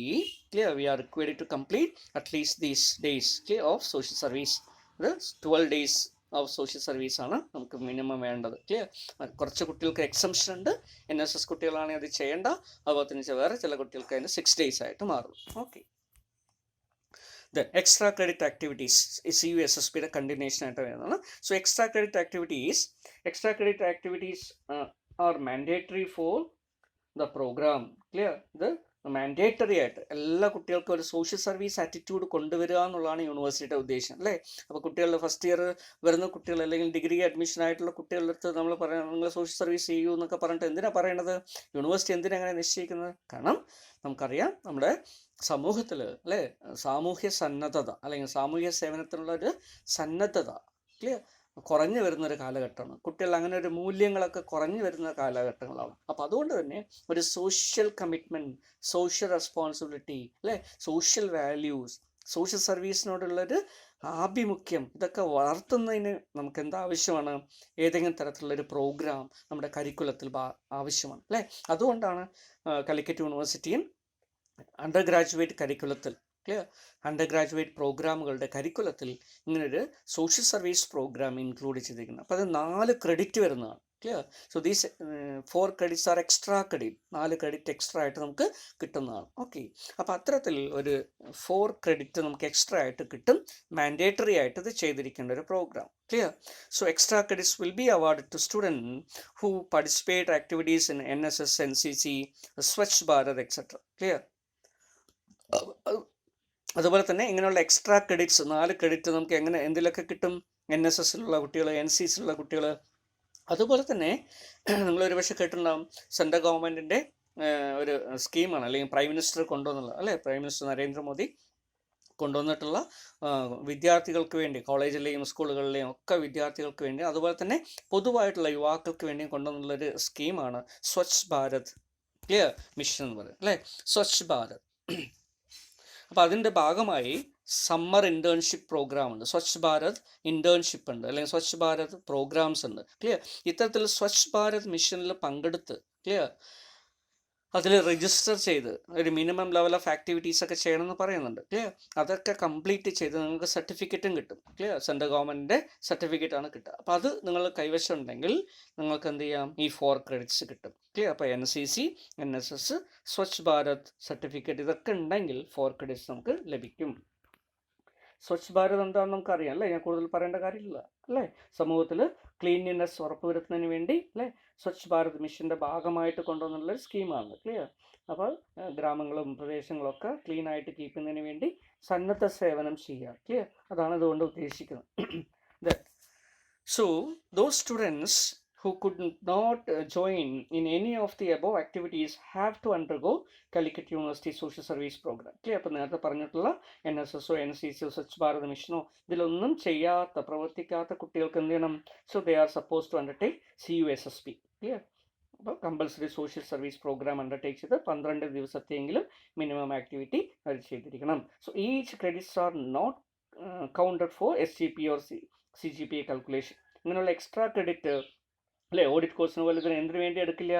clear, we are required to complete at least these days clear of social service. ഇത് 12 days ഓഫ് സോഷ്യൽ സർവീസ് ആണ് നമുക്ക് മിനിമം വേണ്ടത്. ക്ലിയർ? കുറച്ച് കുട്ടികൾക്ക് എക്സംഷൻ ഉണ്ട്, NSS കുട്ടികളാണെങ്കിൽ അത് ചെയ്യേണ്ട. അതുപോലെ തന്നെ വേറെ ചില കുട്ടികൾക്ക് അതിന് 6 days ആയിട്ട് മാറും. Okay, then extra credit activities CUSSPയുടെ കണ്ടിന്യൂഷൻ ആയിട്ട് വരുന്നതാണ്. So extra credit activities are mandatory for the program. Clear? ഇത് മാൻഡേറ്ററി ആയിട്ട് എല്ലാ കുട്ടികൾക്കും ഒരു സോഷ്യൽ സർവീസ് ആറ്റിറ്റ്യൂഡ് കൊണ്ടുവരിക എന്നുള്ളതാണ് യൂണിവേഴ്സിറ്റിയുടെ ഉദ്ദേശം അല്ലേ. അപ്പോൾ കുട്ടികളുടെ ഫസ്റ്റ് ഇയർ വരുന്ന കുട്ടികൾ അല്ലെങ്കിൽ ഡിഗ്രി അഡ്മിഷൻ ആയിട്ടുള്ള കുട്ടികളുടെ അടുത്ത് നമ്മൾ പറയാം നിങ്ങൾ സോഷ്യൽ സർവീസ് ചെയ്യൂ എന്നൊക്കെ പറഞ്ഞിട്ട് എന്തിനാണ് പറയണത്? യൂണിവേഴ്സിറ്റി എന്തിനാ അങ്ങനെ നിശ്ചയിക്കുന്നത്? കാരണം നമുക്കറിയാം നമ്മുടെ സമൂഹത്തിൽ അല്ലേ സാമൂഹ്യ സന്നദ്ധത അല്ലെങ്കിൽ സാമൂഹ്യ സേവനത്തിനുള്ള ഒരു സന്നദ്ധത ക്ലിയർ കുറഞ്ഞു വരുന്നൊരു കാലഘട്ടമാണ്. കുട്ടികൾ അങ്ങനെ ഒരു മൂല്യങ്ങളൊക്കെ കുറഞ്ഞു വരുന്ന കാലഘട്ടങ്ങളാണ്. അപ്പോൾ അതുകൊണ്ട് തന്നെ ഒരു സോഷ്യൽ കമ്മിറ്റ്മെൻറ്റ്, സോഷ്യൽ റെസ്പോൺസിബിലിറ്റി അല്ലേ, സോഷ്യൽ വാല്യൂസ്, സോഷ്യൽ സർവീസിനോടുള്ളൊരു ആഭിമുഖ്യം ഇതൊക്കെ വളർത്തുന്നതിന് നമുക്ക് എന്താവശ്യമാണ്? ഏതെങ്കിലും തരത്തിലുള്ളൊരു പ്രോഗ്രാം നമ്മുടെ കരിക്കുലത്തിൽ ആവശ്യമാണ് അല്ലേ. അതുകൊണ്ടാണ് കാലിക്കറ്റ് യൂണിവേഴ്സിറ്റിയും അണ്ടർ ഗ്രാജുവേറ്റ് കരിക്കുലത്തിൽ ക്ലിയർ അണ്ടർ ഗ്രാജുവേറ്റ് പ്രോഗ്രാമുകളുടെ കരിക്കുലത്തിൽ ഇങ്ങനൊരു സോഷ്യൽ സർവീസ് പ്രോഗ്രാം ഇൻക്ലൂഡ് ചെയ്തിരിക്കുന്നത്. അപ്പോൾ അത് 4 ക്രെഡിറ്റ് വരുന്നതാണ്. Clear? So these 4 credits are extra credit, 4 credit extra ആയിട്ട് നമുക്ക് കിട്ടുന്നതാണ്. ഓക്കെ, അപ്പോൾ അത്തരത്തിൽ ഒരു 4 ക്രെഡിറ്റ് നമുക്ക് എക്സ്ട്രാ ആയിട്ട് കിട്ടും. മാൻഡേറ്ററി ആയിട്ട് ഇത് ചെയ്തിരിക്കേണ്ട ഒരു programme. Clear? So extra credits will be award to student who participate activities in NSS, NCC, Swachh Bharat etcetera. Clear? അതുപോലെ തന്നെ ഇങ്ങനെയുള്ള എക്സ്ട്രാ ക്രെഡിറ്റ്സ് 4 ക്രെഡിറ്റ് നമുക്ക് എന്തിലൊക്കെ കിട്ടും? NSSലുള്ള കുട്ടികൾ, NCCയിലുള്ള കുട്ടികൾ. അതുപോലെ തന്നെ നിങ്ങളൊരു പക്ഷേ കേട്ടിട്ടുണ്ടാകും സെൻട്രൽ ഗവൺമെൻറ്റിൻ്റെ ഒരു സ്കീമാണ് അല്ലെങ്കിൽ പ്രൈം മിനിസ്റ്റർ കൊണ്ടുവന്നുള്ളത് അല്ലേ. പ്രൈം മിനിസ്റ്റർ നരേന്ദ്രമോദി കൊണ്ടുവന്നിട്ടുള്ള വിദ്യാർത്ഥികൾക്ക് വേണ്ടി കോളേജിലെയും സ്കൂളുകളിലെയും ഒക്കെ വിദ്യാർത്ഥികൾക്ക് വേണ്ടി അതുപോലെ തന്നെ പൊതുവായിട്ടുള്ള യുവാക്കൾക്ക് വേണ്ടിയും കൊണ്ടുവന്നുള്ളൊരു സ്കീമാണ് സ്വച്ഛ് ഭാരത് ക്ലിയർ മിഷൻ എന്ന് പറയുന്നത് അല്ലേ. സ്വച്ഛ് ഭാരത്. അപ്പോൾ അതിൻ്റെ ഭാഗമായി സമ്മർ ഇൻറ്റേൺഷിപ്പ് പ്രോഗ്രാം ഉണ്ട്, സ്വച്ഛ് ഭാരത് ഇൻറ്റേൺഷിപ്പ് ഉണ്ട്, അല്ലെങ്കിൽ സ്വച്ഛ് ഭാരത് പ്രോഗ്രാംസ് ഉണ്ട്. ക്ലിയർ? ഇത്തരത്തിൽ സ്വച്ഛ് ഭാരത് മിഷനിൽ പങ്കെടുത്ത് ക്ലിയർ അതിൽ രജിസ്റ്റർ ചെയ്ത് ഒരു മിനിമം ലെവൽ ഓഫ് ആക്ടിവിറ്റീസ് ഒക്കെ ചെയ്യണമെന്ന് പറയുന്നുണ്ട്. ക്ലിയർ? അതൊക്കെ കംപ്ലീറ്റ് ചെയ്ത് നിങ്ങൾക്ക് സർട്ടിഫിക്കറ്റും കിട്ടും. ക്ലിയർ? സെൻട്രൽ ഗവൺമെൻറ്റിൻ്റെ സർട്ടിഫിക്കറ്റാണ് കിട്ടുക. അപ്പോൾ അത് നിങ്ങൾ കൈവശം ഉണ്ടെങ്കിൽ നിങ്ങൾക്ക് എന്ത് ചെയ്യാം? ഈ 4 credits കിട്ടും. ക്ലിയർ? അപ്പോൾ NCC, NSS, Swachh Bharat certificate ഇതൊക്കെ ഉണ്ടെങ്കിൽ 4 credits നമുക്ക് ലഭിക്കും. സ്വച്ഛ് ഭാരത് എന്താണെന്ന് നമുക്കറിയാം അല്ലേ, ഞാൻ കൂടുതൽ പറയേണ്ട കാര്യമില്ല അല്ലേ. സമൂഹത്തിൽ ക്ലീൻലിനെസ് ഉറപ്പുവരുത്തുന്നതിന് വേണ്ടി അല്ലേ സ്വച്ഛ് ഭാരത് മിഷൻ്റെ ഭാഗമായിട്ട് കൊണ്ടുവന്നുള്ളൊരു സ്കീമാണ്. ക്ലിയർ? അപ്പോൾ ഗ്രാമങ്ങളും പ്രദേശങ്ങളൊക്കെ ക്ലീൻ ആയിട്ട് കീപ്പ് ചെയ്യുന്നതിന് വേണ്ടി സന്നദ്ധ സേവനം ചെയ്യുക. ക്ലിയർ? അതാണ് ഇതുകൊണ്ട് ഉദ്ദേശിക്കുന്നത്. So those students who could not join in any of the above activities have to undergo Calicut University Social Service Program. Clear? അപ്പോൾ നേരത്തെ പറഞ്ഞിട്ടുള്ള NSSO, NCCO, സ്വച്ഛ് ഭാരത് മിഷനോ ഇതിലൊന്നും ചെയ്യാത്ത പ്രവർത്തിക്കാത്ത കുട്ടികൾക്ക് എന്ത് ചെയ്യണം? So they are suppose to undertake CUSSP. Clear? അപ്പോൾ compulsory social service program undertake ചെയ്ത് 12 ദിവസത്തെയെങ്കിലും മിനിമം ആക്ടിവിറ്റി അവർ ചെയ്തിരിക്കണം. So each credits are not counted for SGP or CGPA calculation. ഇങ്ങനെയുള്ള എക്സ്ട്രാ ക്രെഡിറ്റ് അല്ലേ ഓഡിറ്റ് കോഴ്സിന് പോലെ ഇതിന് എന്തിനു വേണ്ടി എടുക്കില്ല?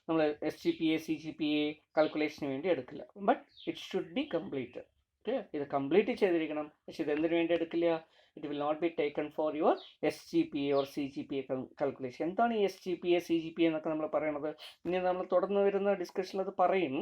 നമ്മൾ SGPA CGPA കാൽക്കുലേഷന് വേണ്ടി എടുക്കില്ല. But it should be completed. Okay, ഇത് കംപ്ലീറ്റ് ചെയ്തിരിക്കണം. പക്ഷെ ഇത് എന്തിനു വേണ്ടി എടുക്കില്ല? It will not be taken for your SGPA or CGPA calculation. എന്താണ് ഈ SGPA CGPA എന്നൊക്കെ നമ്മൾ പറയണത്? ഇനി നമ്മൾ തുടർന്ന് വരുന്ന ഡിസ്കഷനിൽ അത് പറയും.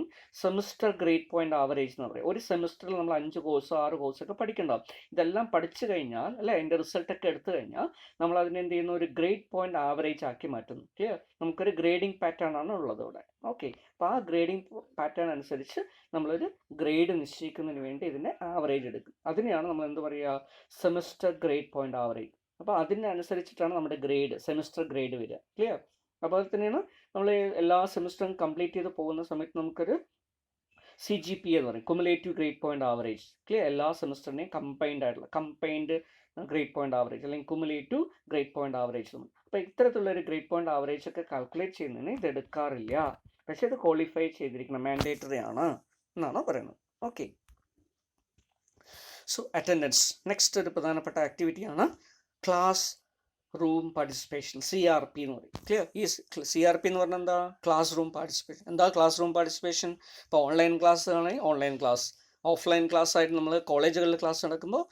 സെമിസ്റ്റർ ഗ്രേഡ് പോയിന്റ് ആവറേജ് എന്ന് പറയും. ഒരു സെമിസ്റ്ററിൽ നമ്മൾ 5 കോഴ്സ് 6 കോഴ്സൊക്കെ പഠിക്കണ്ടാവും. ഇതെല്ലാം പഠിച്ചു കഴിഞ്ഞാൽ അല്ലേ, അതിൻ്റെ റിസൾട്ടൊക്കെ എടുത്തു കഴിഞ്ഞാൽ നമ്മൾ അതിനെ എന്ത് ചെയ്യുന്നു? ഒരു ഗ്രേഡ് പോയിന്റ് ആവറേജ് ആക്കി മാറ്റുന്നു. ക്ലിയർ? നമുക്കൊരു ഗ്രേഡിംഗ് പാറ്റേൺ ആണ് ഉള്ളത് ഇവിടെ. ഓക്കെ, അപ്പോൾ ആ ഗ്രേഡിംഗ് പാറ്റേൺ അനുസരിച്ച് നമ്മളൊരു ഗ്രേഡ് നിശ്ചയിക്കുന്നതിന് വേണ്ടി ഇതിനെ ആവറേജ് എടുക്കും. അതിനെയാണ് നമ്മൾ എന്ത് പറയുക? Semester grade point average. അപ്പോൾ അതിനനുസരിച്ചിട്ടാണ് നമ്മുടെ ഗ്രേഡ്, സെമിസ്റ്റർ ഗ്രേഡ് വരിക. ക്ലിയർ? അപ്പോൾ അത് തന്നെയാണ് നമ്മൾ എല്ലാ സെമിസ്റ്ററും കംപ്ലീറ്റ് ചെയ്ത് പോകുന്ന സമയത്ത് നമുക്കൊരു CGPA എന്ന് പറയും, cumulative grade point average. Clear? എല്ലാ സെമിസ്റ്ററിനെയും കമ്പൈൻഡ് ഗ്രേഡ് പോയിന്റ് ആവറേജ് അല്ലെങ്കിൽ കുമുലേറ്റീവ് ഗ്രേഡ് പോയിന്റ് ആവറേജ്. അപ്പോൾ ഇത്തരത്തിലുള്ളൊരു ഗ്രേഡ് പോയിന്റ് ആവറേജ് ഒക്കെ കാൽക്കുലേറ്റ് ചെയ്യുന്നതിന് ഇത് എടുക്കാറില്ല. പക്ഷേ ഇത് ക്വാളിഫൈ ചെയ്തിരിക്കണം, മാൻഡേറ്ററി ആണ് എന്നാണ് പറയുന്നത്. Okay, so attendance. നെക്സ്റ്റ് ഒരു പ്രധാനപ്പെട്ട ആക്ടിവിറ്റിയാണ് ക്ലാസ് റൂം പാർട്ടിസിപ്പേഷൻ, CRP എന്ന് പറയും. ക്ലിയർ? ഈ CRP എന്ന് പറഞ്ഞാൽ എന്താ? Class room participation. എന്താ ക്ലാസ് റൂം പാർട്ടിസിപ്പേഷൻ? ഇപ്പോൾ ഓൺലൈൻ ക്ലാസ് ആണെങ്കിൽ ഓൺലൈൻ ക്ലാസ്, ഓഫ്ലൈൻ ക്ലാസ് ആയിട്ട് നമ്മൾ കോളേജുകളിൽ ക്ലാസ് നടക്കുമ്പോൾ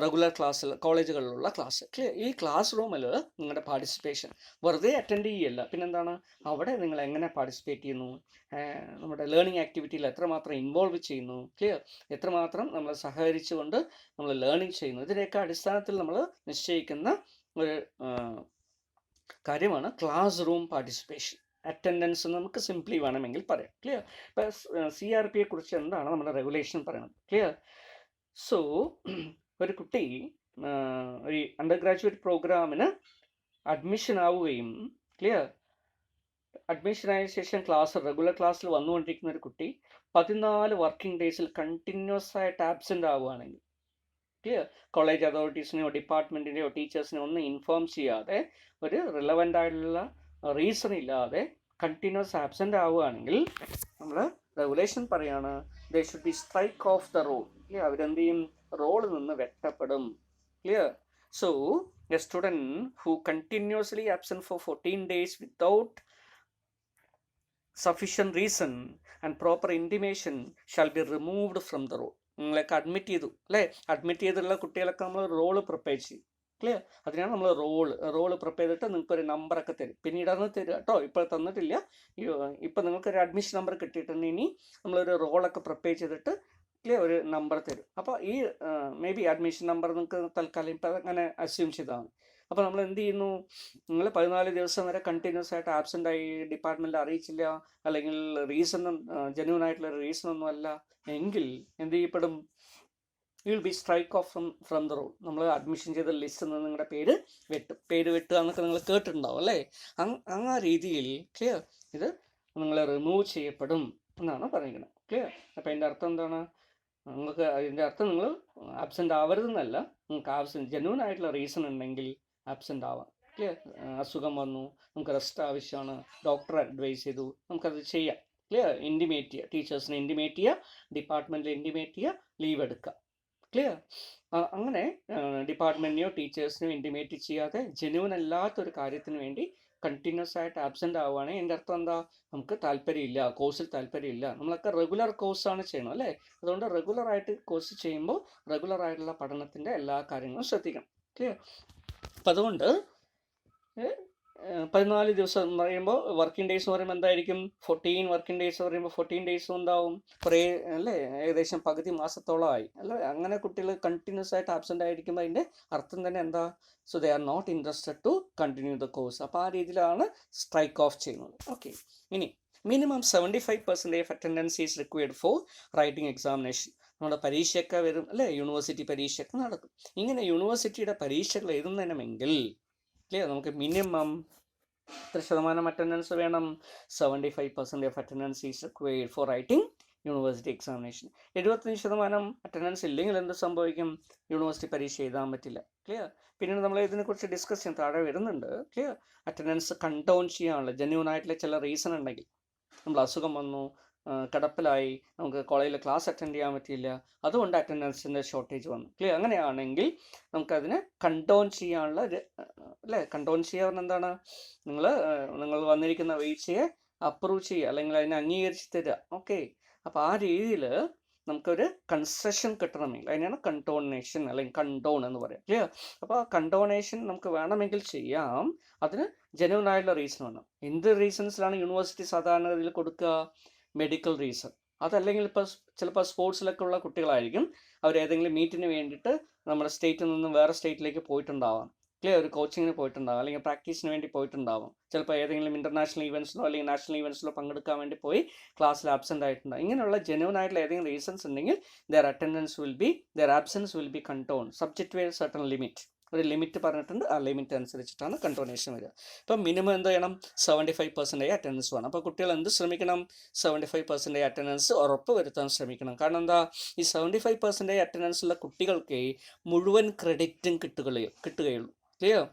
റെഗുലർ ക്ലാസ്സിൽ കോളേജുകളിലുള്ള ക്ലാസ്. ക്ലിയർ? ഈ ക്ലാസ് റൂമിൽ നിങ്ങളുടെ പാർട്ടിസിപ്പേഷൻ വെറുതെ അറ്റൻഡ് ചെയ്യല്ല, പിന്നെന്താണ് അവിടെ നിങ്ങൾ എങ്ങനെ പാർട്ടിസിപ്പേറ്റ് ചെയ്യുന്നു, നമ്മുടെ ലേണിംഗ് ആക്ടിവിറ്റിയിൽ എത്രമാത്രം ഇൻവോൾവ് ചെയ്യുന്നു, ക്ലിയർ? എത്രമാത്രം നമ്മൾ സഹകരിച്ചുകൊണ്ട് നമ്മൾ ലേണിംഗ് ചെയ്യുന്നു, ഇതിൻ്റെയൊക്കെ അടിസ്ഥാനത്തിൽ നമ്മൾ നിശ്ചയിക്കുന്ന ഒരു കാര്യമാണ് ക്ലാസ് റൂം പാർട്ടിസിപ്പേഷൻ. അറ്റൻഡൻസ് നമുക്ക് സിംപ്ലി വേണമെങ്കിൽ പറയാം. ക്ലിയർ? ഇപ്പം CRPയെ കുറിച്ച് എന്താണ് നമ്മുടെ റെഗുലേഷൻ പറയുന്നത്? ക്ലിയർ? സോ ഒരു കുട്ടി ഒരു അണ്ടർ ഗ്രാജുവേറ്റ് പ്രോഗ്രാമിന് അഡ്മിഷൻ ആവുകയും, ക്ലിയർ, അഡ്മിഷനായ ശേഷം റെഗുലർ ക്ലാസ്സിൽ വന്നുകൊണ്ടിരിക്കുന്ന ഒരു കുട്ടി 14 വർക്കിംഗ് ഡേയ്സിൽ കണ്ടിന്യൂസ് ആയിട്ട് ആബ്സെൻ്റ് ആവുകയാണെങ്കിൽ, ക്ലിയർ, കോളേജ് അതോറിറ്റീസിനെയോ ഡിപ്പാർട്ട്മെൻറ്റിനെയോ ടീച്ചേഴ്സിനെയോ ഒന്നും ഇൻഫോം ചെയ്യാതെ ഒരു റിലവൻ്റ് ആയിട്ടുള്ള റീസൺ ഇല്ലാതെ കണ്ടിന്യൂസ് ആബ്സെൻ്റ് ആവുകയാണെങ്കിൽ നമ്മൾ റെഗുലേഷൻ പറയാണ് they should be strike off the roll. Clear? അവരെന്ത് ചെയ്യും? റോളിൽ നിന്ന് വെട്ടപ്പെടും. Clear? So a student who continuously absent for 14 days without sufficient reason and proper intimation shall be removed from the role. നിങ്ങളൊക്കെ അഡ്മിറ്റ് ചെയ്തു അല്ലേ? അഡ്മിറ്റ് ചെയ്തുള്ള കുട്ടികളൊക്കെ നമ്മൾ റോള് പ്രിപ്പയർ ചെയ്യും. ക്ലിയർ? അതിനാണ് നമ്മൾ റോള് പ്രിപ്പയർ ചെയ്തിട്ട് നിങ്ങൾക്കൊരു നമ്പറൊക്കെ തരും. പിന്നീട് അന്ന് തരും കേട്ടോ, ഇപ്പോൾ തന്നിട്ടില്ല. ഇപ്പം നിങ്ങൾക്കൊരു അഡ്മിഷൻ നമ്പർ കിട്ടിയിട്ടുണ്ട്. ഇനി നമ്മളൊരു റോളൊക്കെ പ്രിപ്പയർ ചെയ്തിട്ട് ക്ലിയർ ഒരു നമ്പർ തരും. അപ്പോൾ ഈ മേ ബി അഡ്മിഷൻ നമ്പർ നിങ്ങൾക്ക് തൽക്കാലം ഇപ്പം അങ്ങനെ അസ്യൂം ചെയ്താണ്. അപ്പോൾ നമ്മൾ എന്ത് ചെയ്യുന്നു? നിങ്ങൾ 14 ദിവസം വരെ കണ്ടിന്യൂസ് ആയിട്ട് ആബ്സെൻ്റ് ആയി, ഡിപ്പാർട്ട്മെൻറ്റിൽ അറിയിച്ചില്ല, അല്ലെങ്കിൽ ജെന്യൂൻ ആയിട്ടുള്ള റീസൺ ഒന്നും അല്ല എങ്കിൽ എന്ത് ചെയ്യപ്പെടും? You will be strike off from the roll. നമ്മൾ അഡ്മിഷൻ ചെയ്ത ലിസ്റ്റിൽ നിന്ന് നിങ്ങളുടെ പേര് വെട്ടുക എന്നൊക്കെ നിങ്ങൾ കേട്ടിട്ടുണ്ടാവും അല്ലേ? ആ രീതിയിൽ, ക്ലിയർ, ഇത് നിങ്ങൾ റിമൂവ് ചെയ്യപ്പെടും എന്നാണ് പറയുന്നത്. ക്ലിയർ? അപ്പോൾ അതിൻ്റെ അർത്ഥം എന്താണ്? നിങ്ങൾക്ക് അതിൻ്റെ അർത്ഥം നിങ്ങൾ ആബ്സെൻ്റ് ആവരുതെന്നല്ല, നിങ്ങൾക്ക് ജെന്യൂൻ ആയിട്ടുള്ള റീസൺ ഉണ്ടെങ്കിൽ ആബ്സെൻ്റ് ആവാം. ക്ലിയർ? അസുഖം വന്നു, നമുക്ക് റെസ്റ്റ് ആവശ്യമാണ്, ഡോക്ടർ അഡ്വൈസ് ചെയ്തു, നമുക്കത് ചെയ്യാം. ക്ലിയർ? ഇൻറ്റിമേറ്റ് ചെയ്യുക, ടീച്ചേഴ്സിനെ ഇൻറ്റിമേറ്റ് ചെയ്യുക, ഡിപ്പാർട്ട്മെൻറ്റിൽ ഇൻറ്റിമേറ്റ് ചെയ്യുക, ലീവ് എടുക്കുക. ക്ലിയർ? അങ്ങനെ ഡിപ്പാർട്ട്മെൻറ്റിനെയോ ടീച്ചേഴ്സിനെയോ ഇൻറ്റിമേറ്റ് ചെയ്യാതെ ജെന്യൂൻ അല്ലാത്തൊരു കാര്യത്തിന് വേണ്ടി കണ്ടിന്യൂസ് ആയിട്ട് ആബ്സെൻ്റ് ആവുകയാണെങ്കിൽ എൻ്റെ അർത്ഥം എന്താ? നമുക്ക് താല്പര്യമില്ല, കോഴ്സിൽ താല്പര്യമില്ല. നമ്മളൊക്കെ റെഗുലർ കോഴ്സാണ് ചെയ്യണം അല്ലേ? അതുകൊണ്ട് റെഗുലറായിട്ട് കോഴ്സ് ചെയ്യുമ്പോൾ റെഗുലറായിട്ടുള്ള പഠനത്തിൻ്റെ എല്ലാ കാര്യങ്ങളും ശ്രദ്ധിക്കണം. ക്ലിയർ? അപ്പം അതുകൊണ്ട് 14 ദിവസം എന്ന് പറയുമ്പോൾ വർക്കിംഗ് ഡേയ്സ് എന്ന് പറയുമ്പോൾ എന്തായിരിക്കും? 14 വർക്കിംഗ് ഡേയ്സ് പറയുമ്പോൾ 14 ഡേയ്സും ഉണ്ടാവും, കുറേ അല്ലേ, ഏകദേശം പകുതി മാസത്തോളമായി അല്ലേ? അങ്ങനെ കുട്ടികൾ കണ്ടിന്യൂസ് ആയിട്ട് ആബ്സെൻ്റ് ആയിരിക്കുമ്പോൾ അതിൻ്റെ അർത്ഥം തന്നെ എന്താ? So they are not interested to continue the course. അപ്പോൾ ആ രീതിയിലാണ് സ്ട്രൈക്ക് ഓഫ് ചെയ്യുന്നത്. ഓക്കെ, ഇനി minimum 75% attendance is required for writing examination. നമ്മുടെ പരീക്ഷയൊക്കെ വരും അല്ലേ? യൂണിവേഴ്സിറ്റി പരീക്ഷയൊക്കെ നടക്കും. ഇങ്ങനെ യൂണിവേഴ്സിറ്റിയുടെ പരീക്ഷകൾ എഴുതുന്നതിനുമെങ്കിൽ ക്ലിയർ, നമുക്ക് മിനിമം എത്ര ശതമാനം അറ്റൻഡൻസ് വേണം? 75% of attendance is required for writing university examination. 75% attendance ഇല്ലെങ്കിൽ എന്ത് സംഭവിക്കും? യൂണിവേഴ്സിറ്റി പരീക്ഷ എഴുതാൻ പറ്റില്ല. ക്ലിയർ? പിന്നീട് നമ്മൾ ഇതിനെക്കുറിച്ച് ഡിസ്കസ് ചെയ്യാൻ താഴെ വരുന്നുണ്ട്. ക്ലിയർ? അറ്റൻഡൻസ് കൺടൗൺ ചെയ്യാനുള്ള ജെന്യൂൻ ആയിട്ടുള്ള ചില റീസൺ ഉണ്ടെങ്കിൽ, നമ്മൾ അസുഖം വന്നു, കിടപ്പിലായി, നമുക്ക് കോളേജിൽ ക്ലാസ് അറ്റൻഡ് ചെയ്യാൻ പറ്റിയില്ല, അതുകൊണ്ട് അറ്റൻഡൻസിൻ്റെ ഷോർട്ടേജ് വന്നു. ക്ലിയർ? അങ്ങനെയാണെങ്കിൽ നമുക്കതിനെ കൺടൗൺ ചെയ്യാനുള്ള അല്ലേ, കൺടൗൺ ചെയ്യാൻ എന്താണ്? നിങ്ങൾ വന്നിരിക്കുന്ന വീഴ്ചയെ അപ്രൂവ് ചെയ്യുക, അല്ലെങ്കിൽ അതിനെ അംഗീകരിച്ച് തരിക. ഓക്കെ, അപ്പോൾ ആ രീതിയിൽ നമുക്കൊരു കൺസെഷൻ കിട്ടണമെങ്കിൽ അതിനാണ് കൺടോണേഷൻ അല്ലെങ്കിൽ കൺടോൺ എന്ന് പറയാം. ക്ലിയർ? അപ്പോൾ ആ കൺടോണേഷൻ നമുക്ക് വേണമെങ്കിൽ ചെയ്യാം. അതിന് ജെന്യൂൻ ആയിട്ടുള്ള റീസൺ വേണം. എന്ത് റീസൺസിലാണ് യൂണിവേഴ്സിറ്റി സാധാരണ ഇതിൽ കൊടുക്കുക? Medical reason. അതല്ലെങ്കിൽ ഇപ്പോൾ ചിലപ്പോൾ സ്പോർട്സിലൊക്കെ ഉള്ള കുട്ടികളായിരിക്കും, അവർ ഏതെങ്കിലും മീറ്റിന് വേണ്ടിയിട്ട് നമ്മുടെ സ്റ്റേറ്റിൽ നിന്നും വേറെ സ്റ്റേറ്റിലേക്ക് പോയിട്ടുണ്ടാവാം. ക്ലിയർ? ഒരു കോച്ചിങ്ങിന് പോയിട്ടുണ്ടാവും, അല്ലെങ്കിൽ പ്രാക്ടീസിന് വേണ്ടി പോയിട്ടുണ്ടാവും. ചിലപ്പോൾ ഏതെങ്കിലും ഇൻ്റർനാഷണൽ ഈവൻസിലോ അല്ലെങ്കിൽ നാഷണൽ ഈവൻസിലോ പങ്കെടുക്കാൻ വേണ്ടി പോയി ക്ലാസ്സിൽ ആബ്സെൻ്റ് ആയിട്ടുണ്ടാവും. ഇങ്ങനെയുള്ള ജെന്യൂൻ ആയിട്ടുള്ള ഏതെങ്കിലും റീസൺസ് ഉണ്ടെങ്കിൽ their absence will be contoned subject to a certain limit. ഒരു ലിമിറ്റ് പറഞ്ഞിട്ടുണ്ട്, ആ ലിമിറ്റ് അനുസരിച്ചിട്ടാണ് കൺടോണേഷൻ വരിക. ഇപ്പം മിനിമം എന്ത് ചെയ്യണം? 75% അറ്റൻഡൻസ് വേണം. അപ്പോൾ കുട്ടികൾ എന്ത് ശ്രമിക്കണം? 75% അറ്റൻഡൻസ് ഉറപ്പ് വരുത്താൻ ശ്രമിക്കണം. കാരണം എന്താ? ഈ 75% അറ്റൻഡൻസുള്ള കുട്ടികൾക്ക് മുഴുവൻ ക്രെഡിറ്റും കിട്ടുകയുള്ളൂ. ക്ലിയർ?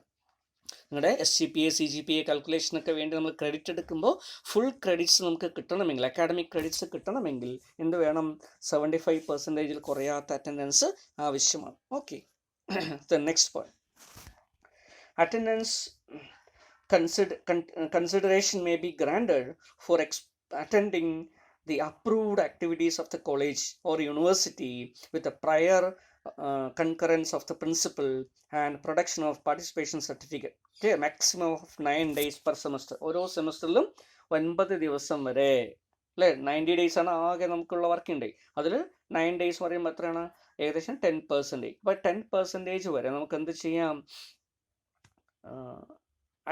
നിങ്ങളുടെ SGPA CGPA കാൽക്കുലേഷനൊക്കെ വേണ്ടി നമ്മൾ ക്രെഡിറ്റ് എടുക്കുമ്പോൾ ഫുൾ ക്രെഡിറ്റ്സ് നമുക്ക് കിട്ടണമെങ്കിൽ, അക്കാഡമിക് ക്രെഡിറ്റ്സ് കിട്ടണമെങ്കിൽ എന്ത് വേണം? 75%-ൽ കുറയാത്ത അറ്റൻഡൻസ് ആവശ്യമാണ്. Okay, the next point, attendance consideration may be granted for attending the approved activities of the college or university with the prior concurrence of the principal and production of participation certificate. Okay, maximum of 9 days per semester. ഓരോ സെമസ്റ്ററിലും 9 ദിവസം വരെ, അല്ലേ? 90 days ആണ് ആകെ നമുക്കുള്ള വർക്കിംഗ് ഡേ. അതിൽ 9 days പറയുമ്പോൾ എത്രയാണ്? ഏകദേശം 10%. അപ്പോൾ 10% വരെ നമുക്ക് എന്ത് ചെയ്യാം?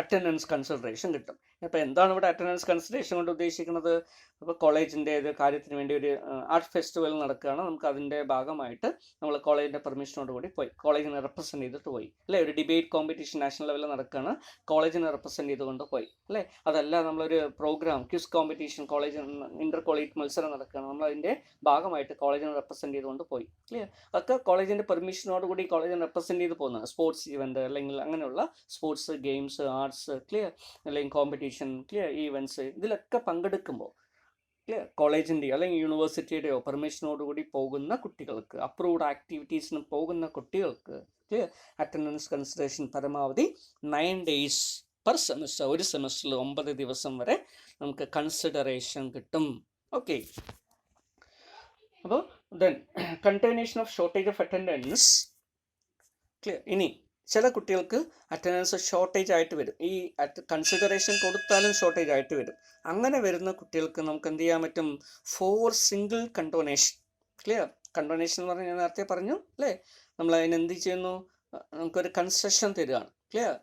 അറ്റൻഡൻസ് കൺസിഡറേഷൻ കിട്ടും. അപ്പോൾ എന്താണ് ഇവിടെ അറ്റൻഡൻസ് കൺസിഡറേഷൻ കൊണ്ട് ഉദ്ദേശിക്കുന്നത്? അപ്പോൾ കോളേജിൻ്റെ കാര്യത്തിന് വേണ്ടി ഒരു ആർട്ട് ഫെസ്റ്റിവൽ നടക്കുകയാണ്, നമുക്ക് അതിൻ്റെ ഭാഗമായിട്ട് നമ്മൾ കോളേജിൻ്റെ പെർമിഷനോട് കൂടി പോയി കോളേജിനെ റെപ്രസെൻറ്റ് ചെയ്തിട്ട് പോയി, അല്ലേ? ഒരു ഡിബേറ്റ് കോമ്പറ്റീഷൻ നാഷണൽ ലെവലിൽ നടക്കുകയാണ്, കോളേജിനെ റെപ്രസെൻറ്റ് ചെയ്തുകൊണ്ട് പോയി, അല്ലേ? അതല്ല, നമ്മളൊരു programme quiz competition, college inter college മത്സരം നടക്കുകയാണ്, നമ്മൾ അതിൻ്റെ ഭാഗമായിട്ട് കോളേജിനെ റെപ്രസെൻറ്റ് ചെയ്തുകൊണ്ട് പോയി. ക്ലിയർ? അതൊക്കെ കോളേജിൻ്റെ പെർമിഷനോട് കൂടി കോളേജിനെ റെപ്രസെൻറ്റ് ചെയ്ത് പോകുന്നത്. സ്പോർട്സ് ഇവൻ്റ് അല്ലെങ്കിൽ അങ്ങനെയുള്ള സ്പോർട്സ്, ഗെയിംസ്, ആർട്സ്, ക്ലിയർ, അല്ലെങ്കിൽ കോമ്പറ്റീഷൻ, ക്ലിയർ, ഈവൻറ്റ്സ്, ഇതിലൊക്കെ പങ്കെടുക്കുമ്പോൾ, ക്ലിയർ, കോളേജിൻ്റെയോ അല്ലെങ്കിൽ യൂണിവേഴ്സിറ്റിയുടെയോ പെർമിഷനോടുകൂടി പോകുന്ന കുട്ടികൾക്ക്, അപ്രൂവ്ഡ് ആക്ടിവിറ്റീസിന് പോകുന്ന കുട്ടികൾക്ക്, ക്ലിയർ, അറ്റൻഡൻസ് കൺസിഡറേഷൻ പരമാവധി 9 days പെർ സെമസ്റ്റർ. ഒരു സെമസ്റ്ററിൽ 9 ദിവസം വരെ നമുക്ക് കൺസിഡറേഷൻ കിട്ടും. ഓക്കെ, അപ്പോൾ then continuation of shortage of attendance. Clear? ഇനി ചില കുട്ടികൾക്ക് അറ്റൻഡൻസ് ഷോർട്ടേജ് ആയിട്ട് വരും. ഈ കൺസിഡറേഷൻ കൊടുത്താലും ഷോർട്ടേജ് ആയിട്ട് വരും. അങ്ങനെ വരുന്ന കുട്ടികൾക്ക് നമുക്ക് എന്ത് ചെയ്യാൻ പറ്റും? For single condonation. Clear? Condonation എന്ന് പറഞ്ഞാൽ ഞാൻ നേരത്തെ പറഞ്ഞു, അല്ലേ? നമ്മൾ അതിനെന്ത് ചെയ്യുന്നു? നമുക്കൊരു കൺസെഷൻ തരികയാണ്. ക്ലിയർ?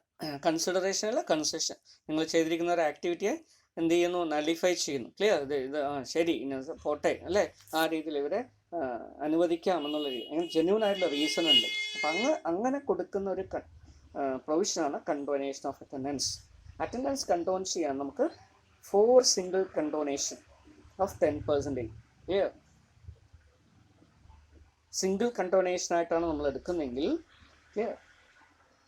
കൺസിഡറേഷൻ അല്ല, കൺസെഷൻ. നിങ്ങൾ ചെയ്തിരിക്കുന്ന ഒരു ആക്ടിവിറ്റിയെ എന്ത് ചെയ്യുന്നു? നളിഫൈ ചെയ്യുന്നു. ക്ലിയർ? ഇത് ശരി, പോട്ടെ, അല്ലേ? ആ രീതിയിൽ ഇവരെ അനുവദിക്കാമെന്നുള്ള രീതി, അങ്ങനെ ജെന്യൂൻ ആയിട്ടുള്ള റീസൺ ഉണ്ട്. അപ്പം അങ്ങനെ കൊടുക്കുന്ന ഒരു പ്രൊവിഷനാണ് കണ്ടോണേഷൻ ഓഫ് അറ്റൻഡൻസ്. അറ്റൻഡൻസ് കണ്ടോൺ ചെയ്യാൻ നമുക്ക് 4 single condonation of 10%. Clear? Single condonation ആയിട്ടാണ് നമ്മൾ എടുക്കുന്നതെങ്കിൽ, ക്ലിയർ,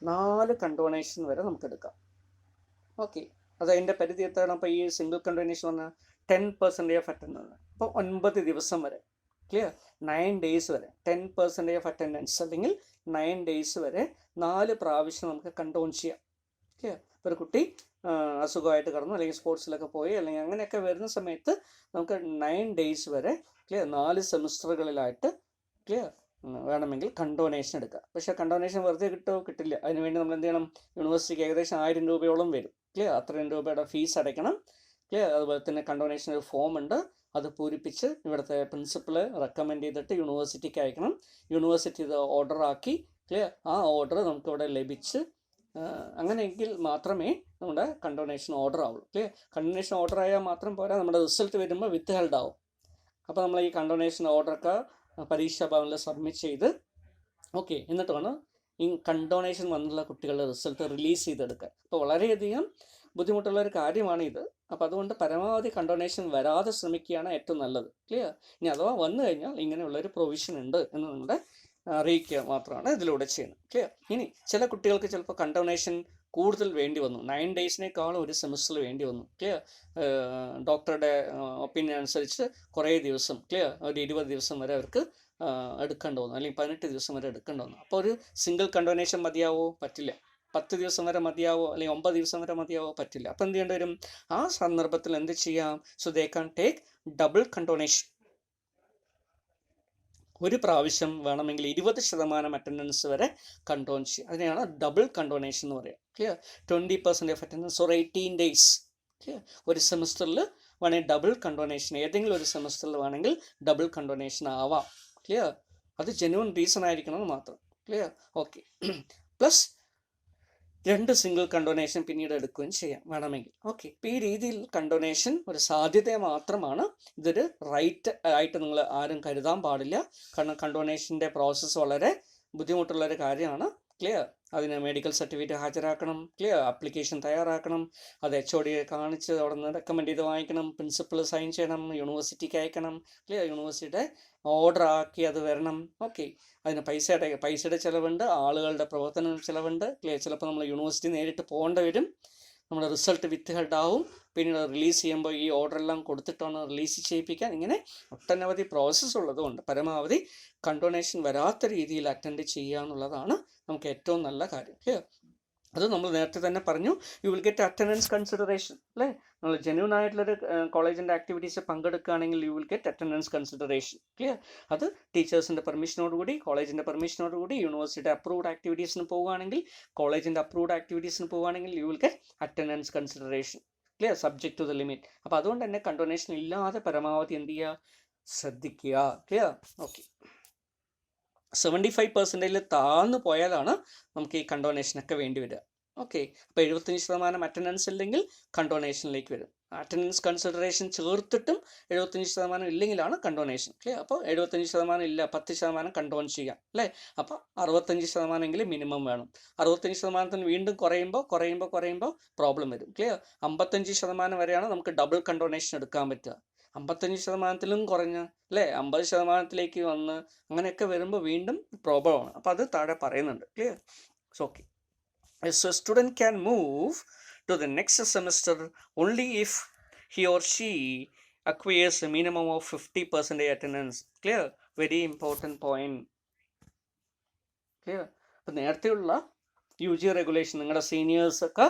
4 കണ്ടോണേഷൻ വരെ നമുക്ക് എടുക്കാം. ഓക്കെ, അത് അതിൻ്റെ പരിധി എത്രയാണ്? അപ്പോൾ ഈ സിംഗിൾ കണ്ടോണേഷൻ പറഞ്ഞാൽ 10% ഓഫ് അറ്റൻഡൻസ്. അപ്പോൾ 9 ദിവസം വരെ. ക്ലിയർ? 9 days വരെ 10% ഓഫ് അറ്റൻഡൻസ്, അല്ലെങ്കിൽ 9 days വരെ 4 പ്രാവശ്യം നമുക്ക് കണ്ടോൺ ചെയ്യാം. ക്ലിയർ? ഇപ്പോൾ ഒരു കുട്ടി അസുഖമായിട്ട് കിടന്നു, അല്ലെങ്കിൽ സ്പോർട്സിലൊക്കെ പോയി, അല്ലെങ്കിൽ അങ്ങനെയൊക്കെ വരുന്ന സമയത്ത് നമുക്ക് 9 days വരെ, ക്ലിയർ, 4 സെമിസ്റ്ററുകളിലായിട്ട്, ക്ലിയർ, വേണമെങ്കിൽ കണ്ടോണേഷൻ എടുക്കുക. പക്ഷേ കണ്ടോണേഷൻ വെറുതെ കിട്ടില്ല. അതിനുവേണ്ടി നമ്മൾ എന്ത് ചെയ്യണം? യൂണിവേഴ്സിറ്റിക്ക് ഏകദേശം 1000 രൂപയോളം വരും. ക്ലിയർ? അത്രയും രൂപയുടെ ഫീസ് അടയ്ക്കണം. ക്ലിയർ? അതുപോലെ തന്നെ കണ്ടോണേഷൻ ഒരു ഫോം ഉണ്ട്, അത് പൂരിപ്പിച്ച് ഇവിടുത്തെ പ്രിൻസിപ്പൾ റെക്കമെൻഡ് ചെയ്തിട്ട് യൂണിവേഴ്സിറ്റിക്ക് അയക്കണം. യൂണിവേഴ്സിറ്റി ഇത് ഓർഡർ ആക്കി, ക്ലിയർ, ആ ഓർഡർ നമുക്കിവിടെ ലഭിച്ച്, അങ്ങനെയെങ്കിൽ മാത്രമേ നമ്മുടെ കണ്ടോണേഷൻ ഓർഡർ ആവുള്ളൂ. ക്ലിയർ? കണ്ടോണേഷൻ ഓർഡർ ആയാൽ മാത്രം പോരാ, നമ്മുടെ റിസൾട്ട് വരുമ്പോൾ വിത്ത് ഹെൽഡ് ആവും. അപ്പോൾ നമ്മൾ ഈ കണ്ടോണേഷൻ ഓർഡറൊക്കെ പരീക്ഷാ ഭവനിൽ സബ്മിറ്റ് ചെയ്ത്, ഓക്കെ, എന്നിട്ട് വേണം ഈ കണ്ടോണേഷൻ വന്നുള്ള കുട്ടികളുടെ റിസൾട്ട് റിലീസ് ചെയ്തെടുക്കാൻ. അപ്പോൾ വളരെയധികം ബുദ്ധിമുട്ടുള്ള ഒരു കാര്യമാണ് ഇത്. അപ്പോൾ അതുകൊണ്ട് പരമാവധി കണ്ടോണേഷൻ വരാതെ ശ്രമിക്കുകയാണ് ഏറ്റവും നല്ലത്. ക്ലിയർ? ഇനി അഥവാ വന്നു കഴിഞ്ഞാൽ ഇങ്ങനെയുള്ളൊരു പ്രൊവിഷൻ ഉണ്ട് എന്ന് നിങ്ങളുടെ അറിയിക്കുക മാത്രമാണ് ഇതിലൂടെ ചെയ്യുന്നത്. ക്ലിയർ? ഇനി ചില കുട്ടികൾക്ക് ചിലപ്പോൾ കണ്ടോണേഷൻ കൂടുതൽ വേണ്ടി വന്നു, 9 ഡേയ്സിനേക്കാളും ഒരു സെമിസ്റ്ററിൽ വേണ്ടി വന്നു. ക്ലിയർ? ഡോക്ടറുടെ ഒപ്പീനിയൻ അനുസരിച്ച് കുറേ ദിവസം, ക്ലിയർ, ഒരു 20 ദിവസം വരെ അവർക്ക് എടുക്കേണ്ടി വന്നു, അല്ലെങ്കിൽ 18 ദിവസം വരെ എടുക്കേണ്ടി വന്നു. അപ്പോൾ ഒരു സിംഗിൾ കണ്ടോണേഷൻ മതിയാവോ? പറ്റില്ല. 10 ദിവസം വരെ മതിയാവോ? അല്ലെങ്കിൽ 9 ദിവസം വരെ മതിയാവോ? പറ്റില്ല. അപ്പോൾ എന്ത് ചെയ്യേണ്ടി വരും? ആ സന്ദർഭത്തിൽ എന്ത് ചെയ്യാം? So they can take double condonation. ഒരു പ്രാവശ്യം വേണമെങ്കിൽ 20% അറ്റൻഡൻസ് വരെ കണ്ടോൺ ചെയ്യുക. അതിനെയാണ് ഡബിൾ കണ്ടോണേഷൻ എന്ന് പറയുക. Clear? 20% of attendance or 18 days. Clear? ഒരു സെമിസ്റ്ററിൽ വേണമെങ്കിൽ ഡബിൾ കണ്ടോണേഷൻ, ഏതെങ്കിലും ഒരു സെമിസ്റ്ററിൽ വേണമെങ്കിൽ ഡബിൾ കണ്ടോണേഷൻ ആവാം. ക്ലിയർ? അത് ജെന്യുവൻ റീസൺ ആയിരിക്കണം എന്ന് മാത്രം. Clear? Okay. Plus 2 single condonation പിന്നീട് എടുക്കുകയും ചെയ്യാം വേണമെങ്കിൽ. ഓക്കെ. ഇപ്പോൾ ഈ രീതിയിൽ കണ്ടോണേഷൻ ഒരു സാധ്യത മാത്രമാണ്. ഇതൊരു റൈറ്റ് ആയിട്ട് നിങ്ങൾ ആരും കരുതാൻ പാടില്ല. കാരണം കണ്ടോണേഷൻ്റെ പ്രോസസ്സ് വളരെ ബുദ്ധിമുട്ടുള്ളൊരു കാര്യമാണ്. ക്ലിയർ? അതിന് മെഡിക്കൽ സർട്ടിഫിക്കറ്റ് ഹാജരാക്കണം. ക്ലിയർ? ആപ്ലിക്കേഷൻ തയ്യാറാക്കണം. അത് HOD കാണിച്ച് അവിടെ നിന്ന് റെക്കമെൻഡ് ചെയ്ത് വാങ്ങിക്കണം. പ്രിൻസിപ്പൽ സൈൻ ചെയ്യണം. യൂണിവേഴ്സിറ്റിക്ക് അയക്കണം. ക്ലിയർ? യൂണിവേഴ്സിറ്റിയുടെ ഓർഡർ ആക്കി അത് വരണം. ഓക്കെ. അതിന് പൈസയുടെ ചിലവുണ്ട്, ആളുകളുടെ പ്രവർത്തന ചിലവുണ്ട്. ക്ലിയർ? ചിലപ്പോൾ നമ്മൾ യൂണിവേഴ്സിറ്റി നേരിട്ട് പോകേണ്ടി വരും. നമ്മുടെ റിസൾട്ട് വിത്ത് ഹെഡ് ആവും. പിന്നീട് റിലീസ് ചെയ്യുമ്പോൾ ഈ ഓർഡറെല്ലാം കൊടുത്തിട്ടാണ് റിലീസ് ചെയ്യിപ്പിക്കാൻ. ഇങ്ങനെ ഒട്ടനവധി പ്രോസസ്സ് ഉള്ളതുകൊണ്ട് പരമാവധി കണ്ടോണേഷൻ വരാത്ത രീതിയിൽ അറ്റൻഡ് ചെയ്യുക എന്നുള്ളതാണ് നമുക്ക് ഏറ്റവും നല്ല കാര്യം. ക്ലിയർ? അത് നമ്മൾ നേരത്തെ തന്നെ പറഞ്ഞു. You will get attendance consideration. അല്ലേ? നമ്മൾ ജെന്യൂൻ ആയിട്ടുള്ളൊരു കോളേജിൻ്റെ ആക്ടിവിറ്റീസ് പങ്കെടുക്കുകയാണെങ്കിൽ you will get attendance consideration. Clear? അത് ടീച്ചേഴ്സിൻ്റെ പെർമിഷനോടുകൂടി, കോളേജിൻ്റെ പെർമിഷനോടുകൂടി, യൂണിവേഴ്സിറ്റി അപ്രൂവ്ഡ് ആക്ടിവിറ്റീസിന് പോവുകയാണെങ്കിൽ, കോളേജിൻ്റെ അപ്രൂവ്ഡ് ആക്ടിവിറ്റീസിന് പോവുകയാണെങ്കിൽ you will get attendance consideration. Clear? Subject to the limit. അപ്പോൾ അതുകൊണ്ട് തന്നെ കണ്ടോണേഷൻ ഇല്ലാതെ പരമാവധി എന്ത് ചെയ്യുക? ശ്രദ്ധിക്കുക. ക്ലിയർ? ഓക്കെ. 75% താഴ്ന്നു പോയാലാണ് നമുക്ക് ഈ കണ്ടോണേഷനൊക്കെ വേണ്ടി വരിക. ഓക്കെ. അപ്പോൾ 75% അറ്റൻഡൻസ് ഇല്ലെങ്കിൽ കണ്ടോണേഷനിലേക്ക് വരും. അറ്റൻഡൻസ് കൺസിഡറേഷൻ ചേർത്തിട്ടും 75% ഇല്ലെങ്കിലാണ് കണ്ടോണേഷൻ. ക്ലിയർ? അപ്പോൾ 75% ഇല്ല, 10% കണ്ടോൺ ചെയ്യാം. അല്ലേ? അപ്പോൾ 65% എങ്കിലും മിനിമം വേണം. 65% വീണ്ടും കുറയുമ്പോൾ പ്രോബ്ലം വരും. ക്ലിയർ? 55% വരെയാണ് നമുക്ക് ഡബിൾ കണ്ടോണേഷൻ എടുക്കാൻ പറ്റുക. 55%-ലും കുറഞ്ഞ്, അല്ലേ, 50%-ലേക്ക് വന്ന് അങ്ങനെയൊക്കെ വരുമ്പോൾ വീണ്ടും പ്രോബ്ലമാണ്. അപ്പോൾ അത് താഴെ പറയുന്നുണ്ട്. Clear? Okay. So a student can move to the next semester only if he or she acquires a minimum of 50% attendance. Clear? Very important point. Clear? അപ്പോൾ നേരത്തെയുള്ള UG റെഗുലേഷൻ നിങ്ങളുടെ സീനിയേഴ്സൊക്കെ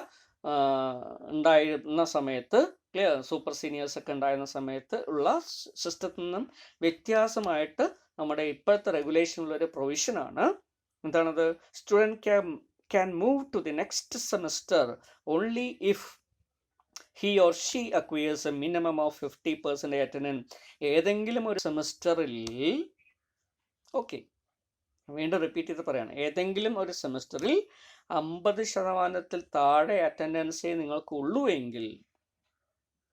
ഉണ്ടായിരുന്ന സമയത്ത്, ക്ലിയർ, സൂപ്പർ സീനിയേഴ്സൊക്കെ ഉണ്ടായിരുന്ന സമയത്ത് ഉള്ള സിസ്റ്റത്തിൽ നിന്നും വ്യത്യാസമായിട്ട് നമ്മുടെ ഇപ്പോഴത്തെ റെഗുലേഷനിലൊരു പ്രൊവിഷനാണ്. എന്താണത്? Student can move to the next semester only if he or she acquires a minimum of 50% attendance. ഏതെങ്കിലും ഒരു സെമസ്റ്ററിൽ, ഓക്കെ, വീണ്ടും റിപ്പീറ്റ് ചെയ്ത് പറയാണ്, ഏതെങ്കിലും ഒരു സെമസ്റ്ററിൽ 50% താഴെ അറ്റൻഡൻസേ നിങ്ങൾക്കുള്ളൂ എങ്കിൽ,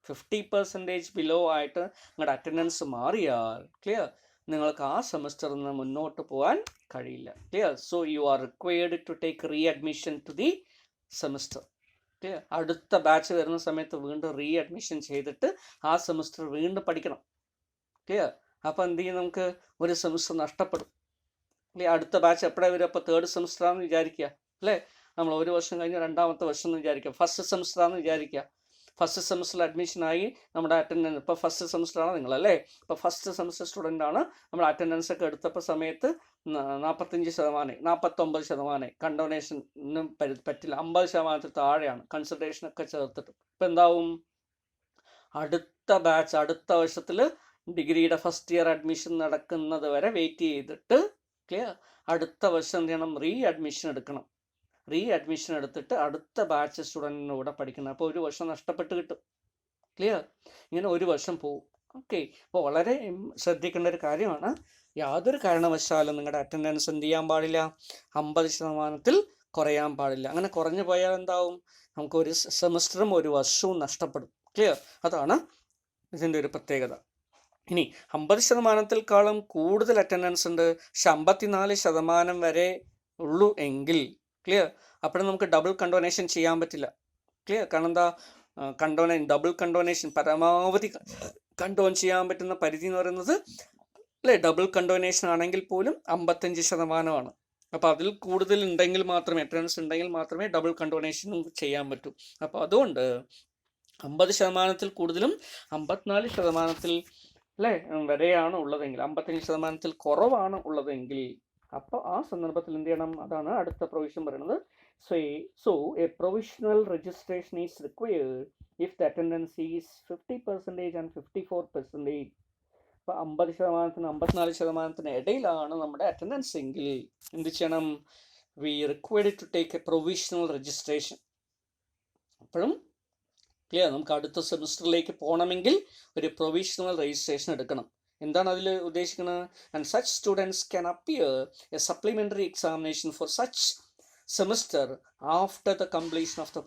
50% ബിലോ ആയിട്ട് നിങ്ങളുടെ അറ്റൻഡൻസ് മാറിയാൽ, ക്ലിയർ, നിങ്ങൾക്ക് ആ സെമസ്റ്ററിൽ നിന്ന് മുന്നോട്ട് പോകാൻ കഴിയില്ല. Clear? So you are required to take readmission to the semester. Clear? അടുത്ത ബാച്ച് വരുന്ന സമയത്ത് വീണ്ടും റീ അഡ്മിഷൻ ചെയ്തിട്ട് ആ സെമസ്റ്റർ വീണ്ടും പഠിക്കണം. ക്ലിയർ? അപ്പോൾ എന്ത് ചെയ്യും? നമുക്ക് ഒരു സെമസ്റ്റർ നഷ്ടപ്പെടും. ക്ലിയർ? അടുത്ത ബാച്ച് എപ്പോഴാണ് വരും? അപ്പോൾ 3rd സെമസ്റ്ററാണെന്ന് വിചാരിക്കുക. അല്ലേ? നമ്മൾ ഒരു വർഷം കഴിഞ്ഞ് 2ാമത്തെ വർഷം എന്ന് വിചാരിക്കുക. ഫസ്റ്റ് സെമസ്റ്ററാണെന്ന് വിചാരിക്കുക. ഫസ്റ്റ് സെമസ്റ്ററിൽ അഡ്മിഷനായി നമ്മുടെ അറ്റൻഡൻസ്, ഇപ്പോൾ ഫസ്റ്റ് സെമസ്റ്ററാണ് നിങ്ങളല്ലേ, ഇപ്പോൾ ഫസ്റ്റ് സെമസ്റ്റർ സ്റ്റുഡൻ്റ് ആണ്. നമ്മൾ അറ്റൻഡൻസ് ഒക്കെ എടുത്തപ്പോൾ സമയത്ത് 45%, 49% കണ്ടോണേഷനും പറ്റില്ല. 50% താഴെയാണ് കൺസിഡറേഷനൊക്കെ ചേർത്തിട്ട്. ഇപ്പം എന്താവും? അടുത്ത ബാച്ച്, അടുത്ത വർഷത്തിൽ ഡിഗ്രിയുടെ ഫസ്റ്റ് ഇയർ അഡ്മിഷൻ നടക്കുന്നത് വരെ വെയിറ്റ് ചെയ്തിട്ട്, ക്ലിയർ, അടുത്ത വർഷം എന്ത് ചെയ്യണം? റീ അഡ്മിഷൻ എടുക്കണം. റീ അഡ്മിഷൻ എടുത്തിട്ട് അടുത്ത ബാച്ച് സ്റ്റുഡൻറ്റിൻ്റെ കൂടെ പഠിക്കണം. അപ്പോൾ ഒരു വർഷം നഷ്ടപ്പെട്ട് കിട്ടും. ക്ലിയർ? ഇങ്ങനെ ഒരു വർഷം പോവും. ഓക്കെ. അപ്പോൾ വളരെ ശ്രദ്ധിക്കേണ്ട ഒരു കാര്യമാണ്. യാതൊരു കാരണവശാലും നിങ്ങളുടെ അറ്റൻഡൻസ് എന്ത് ചെയ്യാൻ പാടില്ല? 50%-ൽ കുറയാൻ പാടില്ല. അങ്ങനെ കുറഞ്ഞു പോയാൽ എന്താവും? നമുക്ക് ഒരു സെമസ്റ്ററും ഒരു വർഷവും നഷ്ടപ്പെടും. ക്ലിയർ? അതാണ് ഇതിൻ്റെ ഒരു പ്രത്യേകത. ഇനി 50%-ൽക്കാളും കൂടുതൽ അറ്റൻഡൻസ് ഉണ്ട്, പക്ഷെ 54% വരെ ഉള്ളൂ എങ്കിൽ, ക്ലിയർ, അപ്പോൾ നമുക്ക് ഡബിൾ കണ്ടോണേഷൻ ചെയ്യാൻ പറ്റില്ല. ക്ലിയർ? കാരണം എന്താ, ഡബിൾ കണ്ടോനേഷൻ, പരമാവധി കണ്ടോൺ ചെയ്യാൻ പറ്റുന്ന പരിധി എന്ന് പറയുന്നത് അല്ലേ, ഡബിൾ കണ്ടോനേഷൻ ആണെങ്കിൽ പോലും 55%. അപ്പോൾ അതിൽ കൂടുതൽ ഉണ്ടെങ്കിൽ മാത്രമേ, അറ്റൻഡൻസ് ഉണ്ടെങ്കിൽ മാത്രമേ ഡബിൾ കണ്ടോനേഷനും ചെയ്യാൻ പറ്റൂ. അപ്പോൾ അതുകൊണ്ട് 50% കൂടുതലും 54% അല്ലേ വരെയാണ് ഉള്ളതെങ്കിൽ, 55% കുറവാണ് ഉള്ളതെങ്കിൽ, അപ്പോൾ ആ സന്ദർഭത്തിൽ എന്ത് ചെയ്യണം? അതാണ് അടുത്ത പ്രൊവിഷൻ പറയുന്നത്. So a provisional registration is required if the attendance is 50% and 54%. അപ്പോൾ 50%-നും 54%-നും ഇടയിലാണ് നമ്മുടെ അറ്റൻഡൻസ് എങ്കിൽ എന്ത് ചെയ്യണം? We required to take a provisional registration. അപ്പോഴും ക്ലിയർ, നമുക്ക് അടുത്ത സെമിസ്റ്ററിലേക്ക് പോകണമെങ്കിൽ ഒരു പ്രൊവിഷണൽ രജിസ്ട്രേഷൻ എടുക്കണം. എന്താണ് അതിൽ ഉദ്ദേശിക്കുന്നത്? And such students can appear a supplementary examination for such semester after the completion of the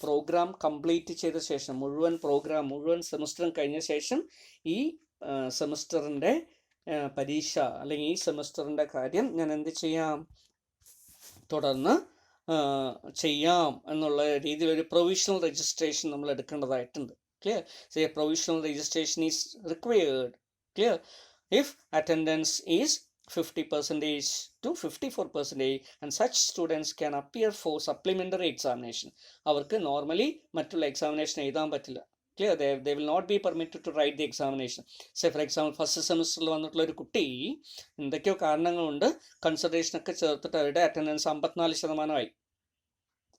programme complete ചെയ്ത ശേഷം, മുഴുവൻ സെമിസ്റ്ററും കഴിഞ്ഞ ശേഷം ഈ സെമിസ്റ്ററിൻ്റെ പരീക്ഷ അല്ലെങ്കിൽ ഈ സെമിസ്റ്ററിൻ്റെ കാര്യം ഞാൻ എന്ത് ചെയ്യാം, തുടർന്ന് ചെയ്യാം എന്നുള്ള രീതിയിൽ ഒരു പ്രൊവിഷണൽ രജിസ്ട്രേഷൻ നമ്മൾ എടുക്കേണ്ടതായിട്ടുണ്ട്. Clear? So a provisional registration is required. Clear? If attendance is 50% to 54% and such students can appear for supplementary examination. അവർക്ക് നോർമലി മറ്റുള്ള എക്സാമിനേഷൻ എഴുതാൻ പറ്റില്ല. Clear? they will not be permitted to write the examination. Say for example first സെമിസ്റ്ററിൽ വന്നിട്ടുള്ള ഒരു കുട്ടി എന്തൊക്കെയോ കാരണങ്ങളുണ്ട് കൺസിഡറേഷനൊക്കെ ചേർത്തിട്ട് അവരുടെ അറ്റൻഡൻസ് 54%.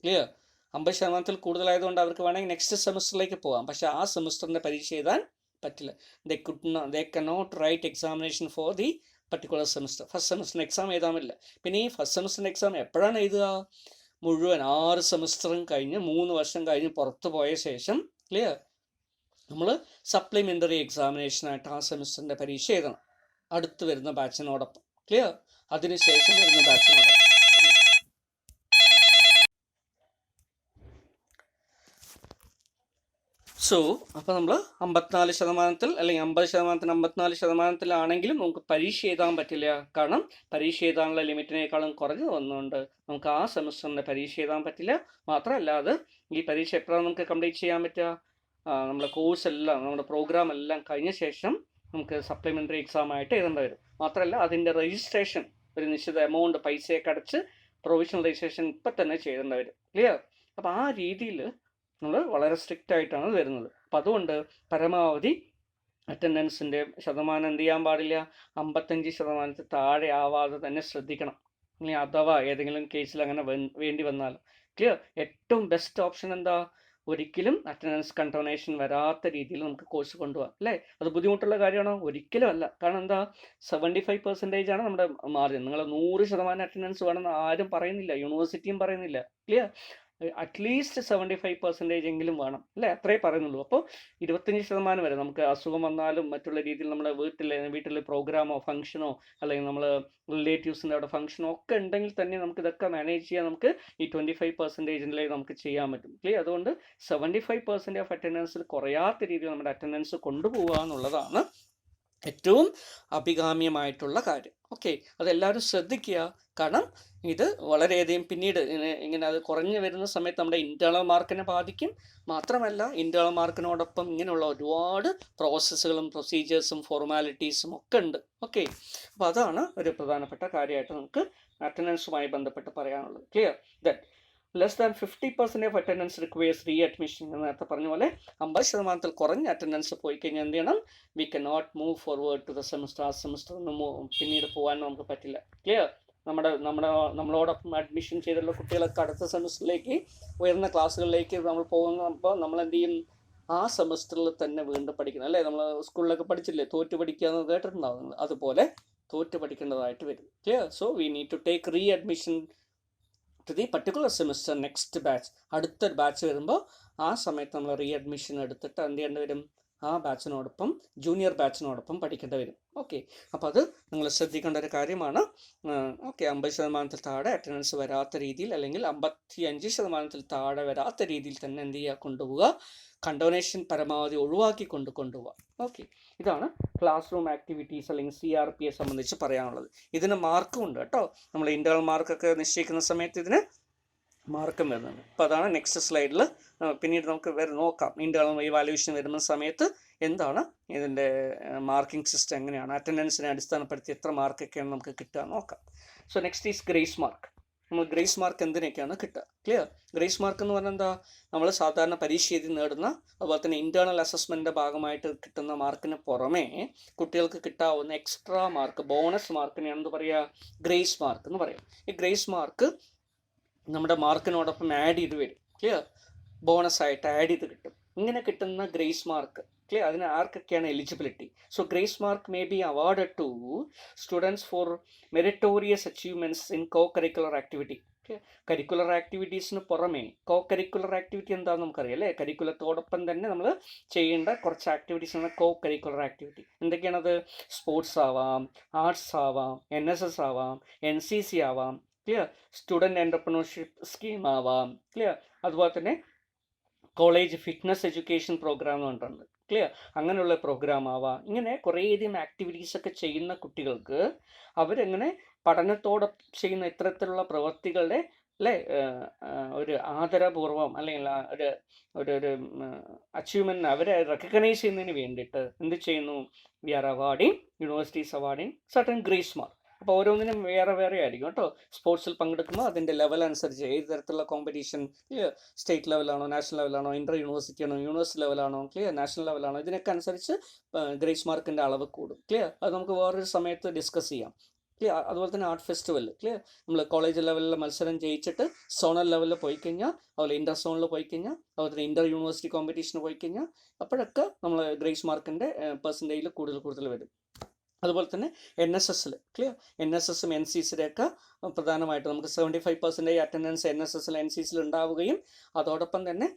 ക്ലിയർ? 50%-ൽ കൂടുതലായതുകൊണ്ട് അവർക്ക് വേണമെങ്കിൽ നെക്സ്റ്റ് സെമിസ്റ്ററിലേക്ക് പോകാം. പക്ഷേ ആ സെമിസ്റ്ററിൻ്റെ പരീക്ഷ എഴുതാൻ പറ്റില്ല. they cannot write examination for the particular semester. First സെമിസ്റ്ററിന് എക്സാം എഴുതാൻ പറ്റില്ല. പിന്നെ ഈ ഫസ്റ്റ് സെമിസ്റ്ററിൻ്റെ എക്സാം എപ്പോഴാണ് എഴുതുക? മുഴുവൻ 6 സെമിസ്റ്ററും കഴിഞ്ഞ് 3 വർഷം കഴിഞ്ഞ് പുറത്തു പോയ ശേഷം, ക്ലിയർ, നമ്മൾ സപ്ലിമെൻ്ററി എക്സാമിനേഷനായിട്ട് ആ സെമിസ്റ്ററിൻ്റെ പരീക്ഷ എഴുതണം അടുത്ത് വരുന്ന ബാച്ചിനോടൊപ്പം. ക്ലിയർ? അതിനുശേഷം വരുന്ന ബാച്ചിനോടൊപ്പം. സോ അപ്പോൾ നമ്മൾ 54% അല്ലെങ്കിൽ 50%-ന് 54%-ലാണെങ്കിലും നമുക്ക് പരീക്ഷ എഴുതാൻ പറ്റില്ല. കാരണം പരീക്ഷ എഴുതാനുള്ള ലിമിറ്റിനേക്കാളും കുറഞ്ഞു വന്നുകൊണ്ട് നമുക്ക് ആ സെമിസ്റ്ററിൻ്റെ പരീക്ഷ എഴുതാൻ പറ്റില്ല. മാത്രമല്ല അത് ഈ പരീക്ഷ എപ്പോഴാണ് നമുക്ക് കംപ്ലീറ്റ് ചെയ്യാൻ പറ്റുക? നമ്മുടെ കോഴ്സ് എല്ലാം, നമ്മുടെ പ്രോഗ്രാം എല്ലാം കഴിഞ്ഞ ശേഷം നമുക്ക് സപ്ലിമെൻ്ററി എക്സാം ആയിട്ട് എഴുതേണ്ടി വരും. മാത്രമല്ല അതിൻ്റെ രജിസ്ട്രേഷൻ ഒരു നിശ്ചിത എമൗണ്ട് പൈസയൊക്കെ അടച്ച് പ്രൊവിഷണൽ രജിസ്ട്രേഷൻ ഇപ്പം തന്നെ ചെയ്തേണ്ടി വരും. ക്ലിയർ? അപ്പോൾ ആ രീതിയിൽ നമ്മൾ വളരെ സ്ട്രിക്റ്റ് ആയിട്ടാണ് വരുന്നത്. അപ്പം അതുകൊണ്ട് പരമാവധി അറ്റൻഡൻസിൻ്റെ ശതമാനം എന്ത് ചെയ്യാൻ പാടില്ല? 55% താഴെ ആവാതെ തന്നെ ശ്രദ്ധിക്കണം. ഇനി അഥവാ ഏതെങ്കിലും കേസിൽ അങ്ങനെ വേണ്ടി വന്നാൽ, ക്ലിയർ, ഏറ്റവും ബെസ്റ്റ് ഓപ്ഷൻ എന്താ? ഒരിക്കലും അറ്റൻഡൻസ് കണ്ടോനേഷൻ വരാത്ത രീതിയിൽ നമുക്ക് കോഴ്സ് കൊണ്ടുപോകാം. അല്ലേ? അത് ബുദ്ധിമുട്ടുള്ള കാര്യമാണോ? ഒരിക്കലും അല്ല. കാരണം എന്താ? 75% ആണ് നമ്മുടെ മാർജിൻ. നിങ്ങൾ 100% അറ്റൻഡൻസ് വേണമെന്ന് ആരും പറയുന്നില്ല, യൂണിവേഴ്സിറ്റിയും പറയുന്നില്ല. ക്ലിയർ? അറ്റ്ലീസ്റ്റ് 75% എങ്കിലും വേണം. അല്ലേ? അത്രേ പറയുന്നുള്ളൂ. അപ്പോൾ 25% വരെ നമുക്ക് അസുഖം വന്നാലും മറ്റുള്ള രീതിയിൽ നമ്മുടെ വീട്ടിൽ പ്രോഗ്രാമോ ഫംഗ്ഷനോ അല്ലെങ്കിൽ നമ്മൾ റിലേറ്റീവ്സിൻ്റെ അവിടെ ഫംഗ്ഷനോ ഒക്കെ ഉണ്ടെങ്കിൽ തന്നെ നമുക്ക് ഇതൊക്കെ മാനേജ് ചെയ്യാൻ നമുക്ക് ഈ 25% നമുക്ക് ചെയ്യാൻ പറ്റും. ക്ലിയർ? അതുകൊണ്ട് 75% ഓഫ് അറ്റൻഡൻസിൽ കുറയാത്ത രീതിയിൽ നമ്മുടെ അറ്റൻഡൻസ് കൊണ്ടുപോകുക എന്നുള്ളതാണ് ഏറ്റവും അഭികാമ്യമായിട്ടുള്ള കാര്യം. ഓക്കെ, അതെല്ലാവരും ശ്രദ്ധിക്കുക. കാരണം ഇത് വളരെയധികം പിന്നീട് ഇങ്ങനെ അത് കുറഞ്ഞു വരുന്ന സമയത്ത് നമ്മുടെ ഇൻറ്റേർണൽ മാർക്കിനെ ബാധിക്കും. മാത്രമല്ല ഇൻറ്റേർണൽ മാർക്കിനോടൊപ്പം ഇങ്ങനെയുള്ള ഒരുപാട് പ്രോസസ്സുകളും പ്രൊസീജിയേഴ്സും ഫോർമാലിറ്റീസും ഒക്കെ ഉണ്ട്. ഓക്കെ, അപ്പോൾ അതാണ് ഒരു പ്രധാനപ്പെട്ട കാര്യമായിട്ട് നമുക്ക് അറ്റൻഡൻസുമായി ബന്ധപ്പെട്ട് പറയാനുള്ളത്. Clear? That less than 50% of attendance requires re admission. എന്ന് നേരത്തെ പറഞ്ഞ പോലെ 50%-ൽ കുറഞ്ഞ അറ്റൻഡൻസ് പോയി കഴിഞ്ഞാൽ എന്ത് ചെയ്യണം? We can not move forward to the semester. ആ സെമിസ്റ്ററിന് പിന്നീട് പോകാൻ നമുക്ക് പറ്റില്ല. ക്ലിയർ? നമ്മളോടൊപ്പം അഡ്മിഷൻ ചെയ്തിട്ടുള്ള കുട്ടികളൊക്കെ അടുത്ത സെമിസ്റ്ററിലേക്ക് ഉയർന്ന ക്ലാസ്സുകളിലേക്ക് നമ്മൾ പോകുമ്പോൾ നമ്മൾ എന്ത് ചെയ്യും? ആ സെമിസ്റ്ററിൽ തന്നെ വീണ്ടും പഠിക്കണം. അല്ലേ? നമ്മൾ സ്കൂളിലൊക്കെ പഠിച്ചില്ലേ, തോറ്റു പഠിക്കുക എന്ന് കേട്ടിട്ടുണ്ടാവും. അതുപോലെ തോറ്റു പഠിക്കേണ്ടതായിട്ട് വരും. Clear? So we need to take readmission to the particular semester next batch. അടുത്തൊരു ബാച്ച് വരുമ്പോൾ ആ സമയത്ത് നമ്മൾ റീ അഡ്മിഷൻ എടുത്തിട്ട് എന്ത് ചെയ്യേണ്ടി വരും? ആ ബാച്ചിനോടൊപ്പം ജൂനിയർ ബാച്ചിനോടൊപ്പം പഠിക്കേണ്ടി വരും. ഓക്കെ, അപ്പോൾ അത് നിങ്ങൾ ശ്രദ്ധിക്കേണ്ട ഒരു കാര്യമാണ്. ഓക്കെ, 50%-ൽ താഴെ അറ്റൻഡൻസ് വരാത്ത രീതിയിൽ അല്ലെങ്കിൽ 55%-ൽ താഴെ വരാത്ത രീതിയിൽ തന്നെ എന്ത് ചെയ്യുക? കൊണ്ടുപോവുക. കണ്ടോനേഷൻ പരമാവധി ഒഴിവാക്കി കൊണ്ടുപോവുക. ഓക്കെ, ഇതാണ് ക്ലാസ് റൂം ആക്ടിവിറ്റീസ് അല്ലെങ്കിൽ CRPയെ സംബന്ധിച്ച് പറയാനുള്ളത്. ഇതിന് മാർക്കും ഉണ്ട് കേട്ടോ. നമ്മൾ ഇൻറ്റേർണൽ മാർക്കൊക്കെ നിശ്ചയിക്കുന്ന സമയത്ത് ഇതിന് മാർക്കും വരുന്നുണ്ട്. അപ്പോൾ അതാണ് നെക്സ്റ്റ് സ്ലൈഡിൽ പിന്നീട് നമുക്ക് നോക്കാം. ഇൻ്റേണൽ ഇവാലുവേഷൻ വരുന്ന സമയത്ത് എന്താണ് ഇതിൻ്റെ മാർക്കിംഗ് സിസ്റ്റം, എങ്ങനെയാണ് അറ്റൻഡൻസിനെ അടിസ്ഥാനപ്പെടുത്തി എത്ര മാർക്കൊക്കെയാണ് നമുക്ക് കിട്ടുക നോക്കാം. So next is grace mark. നമ്മൾ ഗ്രേസ് മാർക്ക് എന്തിനൊക്കെയാണ് കിട്ടുക? ക്ലിയർ. ഗ്രേസ് മാർക്ക് എന്ന് പറഞ്ഞാൽ എന്താ? നമ്മൾ സാധാരണ പരീക്ഷ എഴുതി നേടുന്ന, അതുപോലെ തന്നെ ഇൻറ്റേർണൽ അസസ്മെൻറ്റിൻ്റെ ഭാഗമായിട്ട് കിട്ടുന്ന മാർക്കിന് പുറമേ കുട്ടികൾക്ക് കിട്ടാവുന്ന എക്സ്ട്രാ മാർക്ക്, ബോണസ് മാർക്കിനെയാണ് എന്ത് പറയുക? ഗ്രേസ് മാർക്ക് എന്ന് പറയും. ഈ ഗ്രേസ് മാർക്ക് നമ്മുടെ മാർക്കിനോടൊപ്പം ആഡ് ചെയ്ത് വരും. ക്ലിയർ. ബോണസ് ആയിട്ട് ആഡ് ചെയ്ത് കിട്ടും. ഇങ്ങനെ കിട്ടുന്ന ഗ്രേസ് മാർക്ക്, ക്ലിയർ, അതിന് ആർക്കൊക്കെയാണ് eligibility? So grace mark may be awarded to students for meritorious achievements in co curricular activity. Curricular ആക്ടിവിറ്റീസിന് പുറമേ കോ കരിക്കുലർ ആക്ടിവിറ്റി എന്താണെന്ന് നമുക്കറിയാം അല്ലേ? കരിക്കുലത്തോടൊപ്പം തന്നെ നമ്മൾ ചെയ്യേണ്ട കുറച്ച് ആക്ടിവിറ്റീസാണ് കോ കരിക്കുലർ ആക്ടിവിറ്റി. എന്തൊക്കെയാണത്? സ്പോർട്സ് ആവാം, ആർട്സ് ആവാം, NSS ആവാം, NCC ആവാം, ക്ലിയർ, സ്റ്റുഡൻറ്റ് എൻ്റർപ്രണർഷിപ്പ് സ്കീം ആവാം, ക്ലിയർ, അതുപോലെ തന്നെ കോളേജ് ഫിറ്റ്നസ് എഡ്യൂക്കേഷൻ പ്രോഗ്രാം എന്ന് പറഞ്ഞിട്ടുണ്ട്. ക്ലിയർ. അങ്ങനെയുള്ള പ്രോഗ്രാം ആവാം. ഇങ്ങനെ കുറേയധികം ആക്ടിവിറ്റീസൊക്കെ ചെയ്യുന്ന കുട്ടികൾക്ക് അവരെങ്ങനെ പഠനത്തോടൊപ്പം ചെയ്യുന്ന ഇത്തരത്തിലുള്ള പ്രവൃത്തികളുടെ അല്ലേ ഒരു ആദരപൂർവം അല്ലെങ്കിൽ ഒരു ഒരു ഒരു അച്ചീവ്മെൻറ്റ് അവരെ റെക്കഗ്നൈസ് ചെയ്യുന്നതിന് വേണ്ടിയിട്ട് എന്ത് ചെയ്യുന്നു? We are awarding, universities awarding certain grace mark. അപ്പോൾ ഓരോന്നിനും വേറെ വേറെ ആയിരിക്കും കേട്ടോ. സ്പോർട്സിൽ പങ്കെടുക്കുമ്പോൾ അതിൻ്റെ ലെവൽ അനുസരിച്ച് ഏത് തരത്തിലുള്ള കോമ്പറ്റീഷൻ, സ്റ്റേറ്റ് ലെവലാണോ, നാഷണൽ ലെവലാണോ, ഇന്റർ യൂണിവേഴ്സിറ്റി ആണോ, യൂണിവേഴ്സിറ്റി ലെവലാണോ, ക്ലിയർ, നാഷണൽ ലെവലാണോ, ഇതിനൊക്കെ അനുസരിച്ച് ഗ്രേസ് മാർക്കിൻ്റെ അളവ് കൂടും. ക്ലിയർ. അത് നമുക്ക് വേറൊരു സമയത്ത് ഡിസ്കസ് ചെയ്യാം. ക്ലിയർ. അതുപോലെ തന്നെ ആർട്ട് ഫെസ്റ്റിവൽ, ക്ലിയർ, നമ്മൾ കോളേജ് ലെവലിൽ മത്സരം ജയിച്ചിട്ട് സോണൽ ലെവലിൽ പോയി കഴിഞ്ഞാൽ, അതുപോലെ ഇൻ്റർ സോണിൽ പോയി കഴിഞ്ഞാൽ, അതുപോലെ തന്നെ ഇൻ്റർ യൂണിവേഴ്സിറ്റി കോമ്പറ്റീഷന് പോയി കഴിഞ്ഞാൽ അപ്പോഴൊക്കെ നമ്മൾ ഗ്രേസ് മാർക്കിൻ്റെ പെർസെൻറ്റേജിൽ കൂടുതൽ വരും. അതുപോലെ തന്നെ NSSൽ, ക്ലിയർ, NSSും NCCയുടെയൊക്കെ പ്രധാനമായിട്ട് നമുക്ക് 75% അറ്റൻഡൻസ് NSSൽ NCCയിൽ ഉണ്ടാവുകയും അതോടൊപ്പം തന്നെ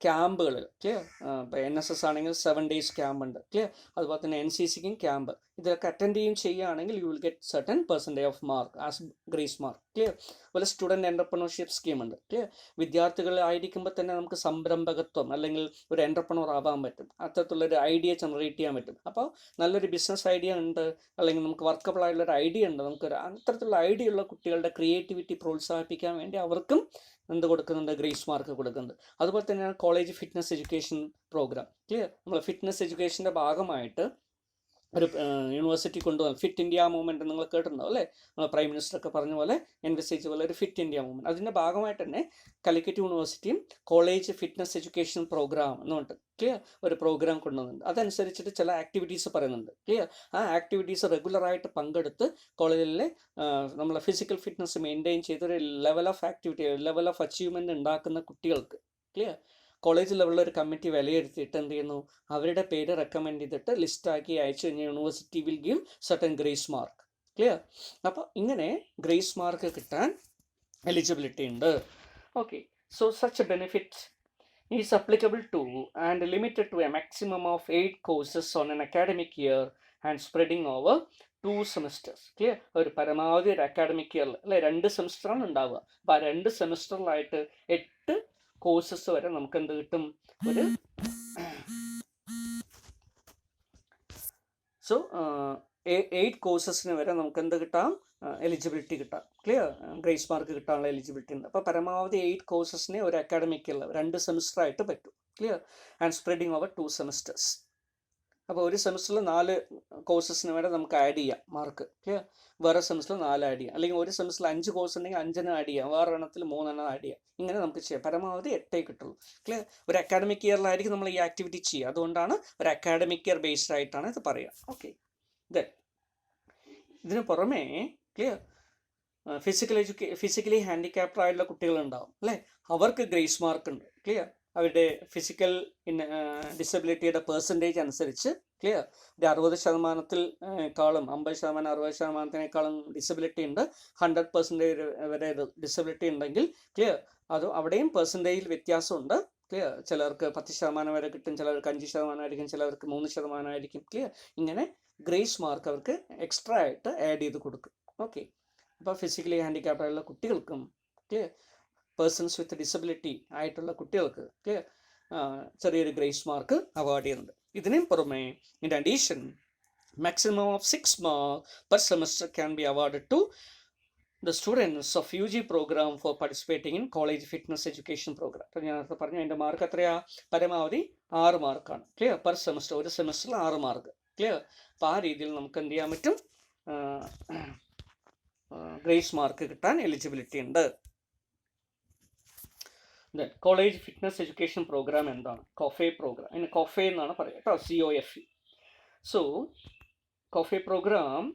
ക്യാമ്പുകളിൽ, ക്ലിയർ, ഇപ്പോൾ NSS ആണെങ്കിൽ 7 days ക്യാമ്പ് ഉണ്ട്, ക്ലിയർ, അതുപോലെ തന്നെ NCCക്കും ക്യാമ്പ്, ഇതൊക്കെ അറ്റൻഡ് ചെയ്യുകയാണെങ്കിൽ U will get certain percentage off mark as grace mark. Clear. അതുപോലെ സ്റ്റുഡൻറ്റ് എൻ്റർപ്രണർഷിപ്പ് സ്കീം ഉണ്ട്. ക്ലിയർ. വിദ്യാർത്ഥികളായിരിക്കുമ്പോൾ തന്നെ നമുക്ക് സംരംഭകത്വം അല്ലെങ്കിൽ ഒരു എൻ്റർപ്രണർ ആവാൻ പറ്റും. അത്തരത്തിലുള്ളൊരു ഐഡിയ ജനറേറ്റ് ചെയ്യാൻ പറ്റും. അപ്പോൾ നല്ലൊരു ബിസിനസ് ഐഡിയ ഉണ്ട്, അല്ലെങ്കിൽ നമുക്ക് വർക്കബിൾ ആയിട്ടുള്ളൊരു ഐഡിയ ഉണ്ട്, നമുക്കൊരു അത്തരത്തിലുള്ള ഐഡിയ ഉള്ള കുട്ടികളുടെ ക്രിയേറ്റിവിറ്റി പ്രോത്സാഹിപ്പിക്കാൻ വേണ്ടി അവർക്കും എന്ത് കൊടുക്കുന്നുണ്ട്? ഗ്രേസ് മാർക്ക് കൊടുക്കുന്നുണ്ട്. അതുപോലെ തന്നെയാണ് college fitness education programme. Clear. നമ്മൾ ഫിറ്റ്നസ് എഡ്യൂക്കേഷൻ്റെ ഭാഗമായിട്ട് ഒരു യൂണിവേഴ്സിറ്റി കൊണ്ടുവന്നു ഫിറ്റ് ഇന്ത്യ മൂവ്മെൻറ്റ് നിങ്ങൾ കേട്ടിട്ടുണ്ടാവും അല്ലേ? പ്രൈം മിനിസ്റ്ററൊക്കെ പറഞ്ഞ പോലെ എൻവിസേജ് പോലെ ഒരു ഫിറ്റ് ഇന്ത്യ മൂവ്മെൻറ്റ്. അതിൻ്റെ ഭാഗമായിട്ട് തന്നെ കാലിക്കറ്റ് യൂണിവേഴ്സിറ്റിയും കോളേജ് ഫിറ്റ്നസ് എഡ്യൂക്കേഷൻ പ്രോഗ്രാം എന്ന് പറഞ്ഞിട്ട്, ക്ലിയർ, ഒരു പ്രോഗ്രാം കൊണ്ടുവന്നുണ്ട്. അതനുസരിച്ചിട്ട് ചില ആക്ടിവിറ്റീസ് പറയുന്നുണ്ട്. ക്ലിയർ. ആ ആക്ടിവിറ്റീസ് റെഗുലറായിട്ട് പങ്കെടുത്ത് കോളേജിലെ നമ്മളെ ഫിസിക്കൽ ഫിറ്റ്നസ് മെയിൻറ്റെയിൻ ചെയ്തൊരു level of activity, level of achievement ഉണ്ടാക്കുന്ന കുട്ടികൾക്ക്, ക്ലിയർ, കോളേജ് ലെവലിൽ ഒരു കമ്മിറ്റി വിലയിരുത്തിയിട്ട് എന്ത് ചെയ്യുന്നു? അവരുടെ പേര് റെക്കമെൻഡ് ചെയ്തിട്ട് ലിസ്റ്റാക്കി അയച്ചു കഴിഞ്ഞാൽ university will give certain grace mark. Clear. അപ്പോൾ ഇങ്ങനെ ഗ്രേസ് മാർക്ക് കിട്ടാൻ എലിജിബിലിറ്റി ഉണ്ട്. Okay. So such benefit is applicable to and limited to a maximum of 8 courses on an academic year and spreading over 2 semesters. Clear. ഒരു പരമാവധി ഒരു അക്കാഡമിക് ഇയറിൽ അല്ലെ 2 സെമിസ്റ്ററാണ് ഉണ്ടാവുക. അപ്പോൾ ആ 2 സെമിസ്റ്ററിലായിട്ട് 8 കോഴ്സസ് വരെ നമുക്ക് എന്ത് കിട്ടും? ഒരു സോ 8 കോഴ്സസിന് വരെ നമുക്ക് എന്ത് കിട്ടാം? എലിജിബിലിറ്റി കിട്ടാം. ക്ലിയർ. ഗ്രേസ് മാർക്ക് കിട്ടാനുള്ള എലിജിബിലിറ്റി ഉണ്ട്. അപ്പോൾ പരമാവധി 8 കോഴ്സസിനെ ഒരു അക്കാഡമിക്കിൽ 2 സെമിസ്റ്ററായിട്ട് പറ്റും. Clear. And spreading over 2 semesters. അപ്പോൾ ഒരു സെമിസ്റ്ററിൽ 4 കോഴ്സസിന് വരെ നമുക്ക് ആഡ് ചെയ്യാം മാർക്ക്. ക്ലിയർ. വേറെ സെമിസ്റ്ററിൽ 4 ആഡ് ചെയ്യാം, അല്ലെങ്കിൽ ഒരു സെമിസ്റ്ററിൽ 5 കോഴ്സ് ഉണ്ടെങ്കിൽ 5 ആഡ് ചെയ്യാം, വേറെ എണ്ണത്തിൽ 3 ആഡ് ചെയ്യാം. ഇങ്ങനെ നമുക്ക് ചെയ്യാം. പരമാവധി 8 കിട്ടുള്ളൂ. ക്ലിയർ. ഒരു അക്കാഡമിക് ഇയറിലായിരിക്കും നമ്മൾ ഈ ആക്ടിവിറ്റി ചെയ്യുക. അതുകൊണ്ടാണ് ഒരു അക്കാഡമിക് ഇയർ ബേസ്ഡ് ആയിട്ടാണ് ഇത് പറയുക. ഓക്കെ. ഇതിന് പുറമേ, ക്ലിയർ, ഫിസിക്കലി ഹാൻഡിക്യാപ്ഡ് ആയിട്ടുള്ള കുട്ടികളുണ്ടാവും അല്ലേ? അവർക്ക് ഗ്രേസ് മാർക്ക് ഉണ്ട്. ക്ലിയർ. അവരുടെ ഫിസിക്കൽ ഡിസബിലിറ്റിയുടെ പെർസെൻറ്റേജ് അനുസരിച്ച്, ക്ലിയർ, ഒരു 60%-ക്കാളും 50%, 60%-ത്തിനേക്കാളും ഡിസബിലിറ്റി ഉണ്ട്, 100% വരെ ഡിസബിലിറ്റി ഉണ്ടെങ്കിൽ, ക്ലിയർ, അത് അവിടെയും പെർസെൻറ്റേജിൽ വ്യത്യാസമുണ്ട്. ക്ലിയർ. ചിലർക്ക് 10% വരെ കിട്ടും, ചിലർക്ക് 5% ആയിരിക്കും, ചിലർക്ക് 3% ആയിരിക്കും. ക്ലിയർ. ഇങ്ങനെ ഗ്രേസ് മാർക്ക് അവർക്ക് എക്സ്ട്രാ ആയിട്ട് ആഡ് ചെയ്ത് കൊടുക്കും. ഓക്കെ. അപ്പോൾ ഫിസിക്കലി ഹാൻഡിക്യാപ്ഡ് ആയിട്ടുള്ള കുട്ടികൾക്കും, ക്ലിയർ, പേഴ്സൺസ് വിത്ത് ഡിസബിലിറ്റി ആയിട്ടുള്ള കുട്ടികൾക്ക്, ക്ലിയർ, ചെറിയൊരു ഗ്രേസ് മാർക്ക് അവാർഡ് ചെയ്യുന്നുണ്ട്. ഇതിനും പുറമെ in addition maximum of 6 marks per semester can be awarded to the students of UG program for participating in college fitness education program. അപ്പോൾ ഞാൻ നേരത്തെ പറഞ്ഞു അതിൻ്റെ മാർക്ക് എത്രയാ? പരമാവധി 6 മാർക്കാണ്. ക്ലിയർ? പെർ സെമസ്റ്റർ, ഒരു സെമസ്റ്ററിൽ 6 മാർക്ക്. ക്ലിയർ? അപ്പോൾ ആ രീതിയിൽ നമുക്ക് എന്ത് ചെയ്യാൻ പറ്റും? ഗ്രേസ് മാർക്ക് കിട്ടാൻ എലിജിബിലിറ്റി ഉണ്ട്. Then college fitness education programme എന്താണ്? COFE programme. അതിന് COFE എന്നാണ് പറയുക കേട്ടോ, COFE. So COFE programme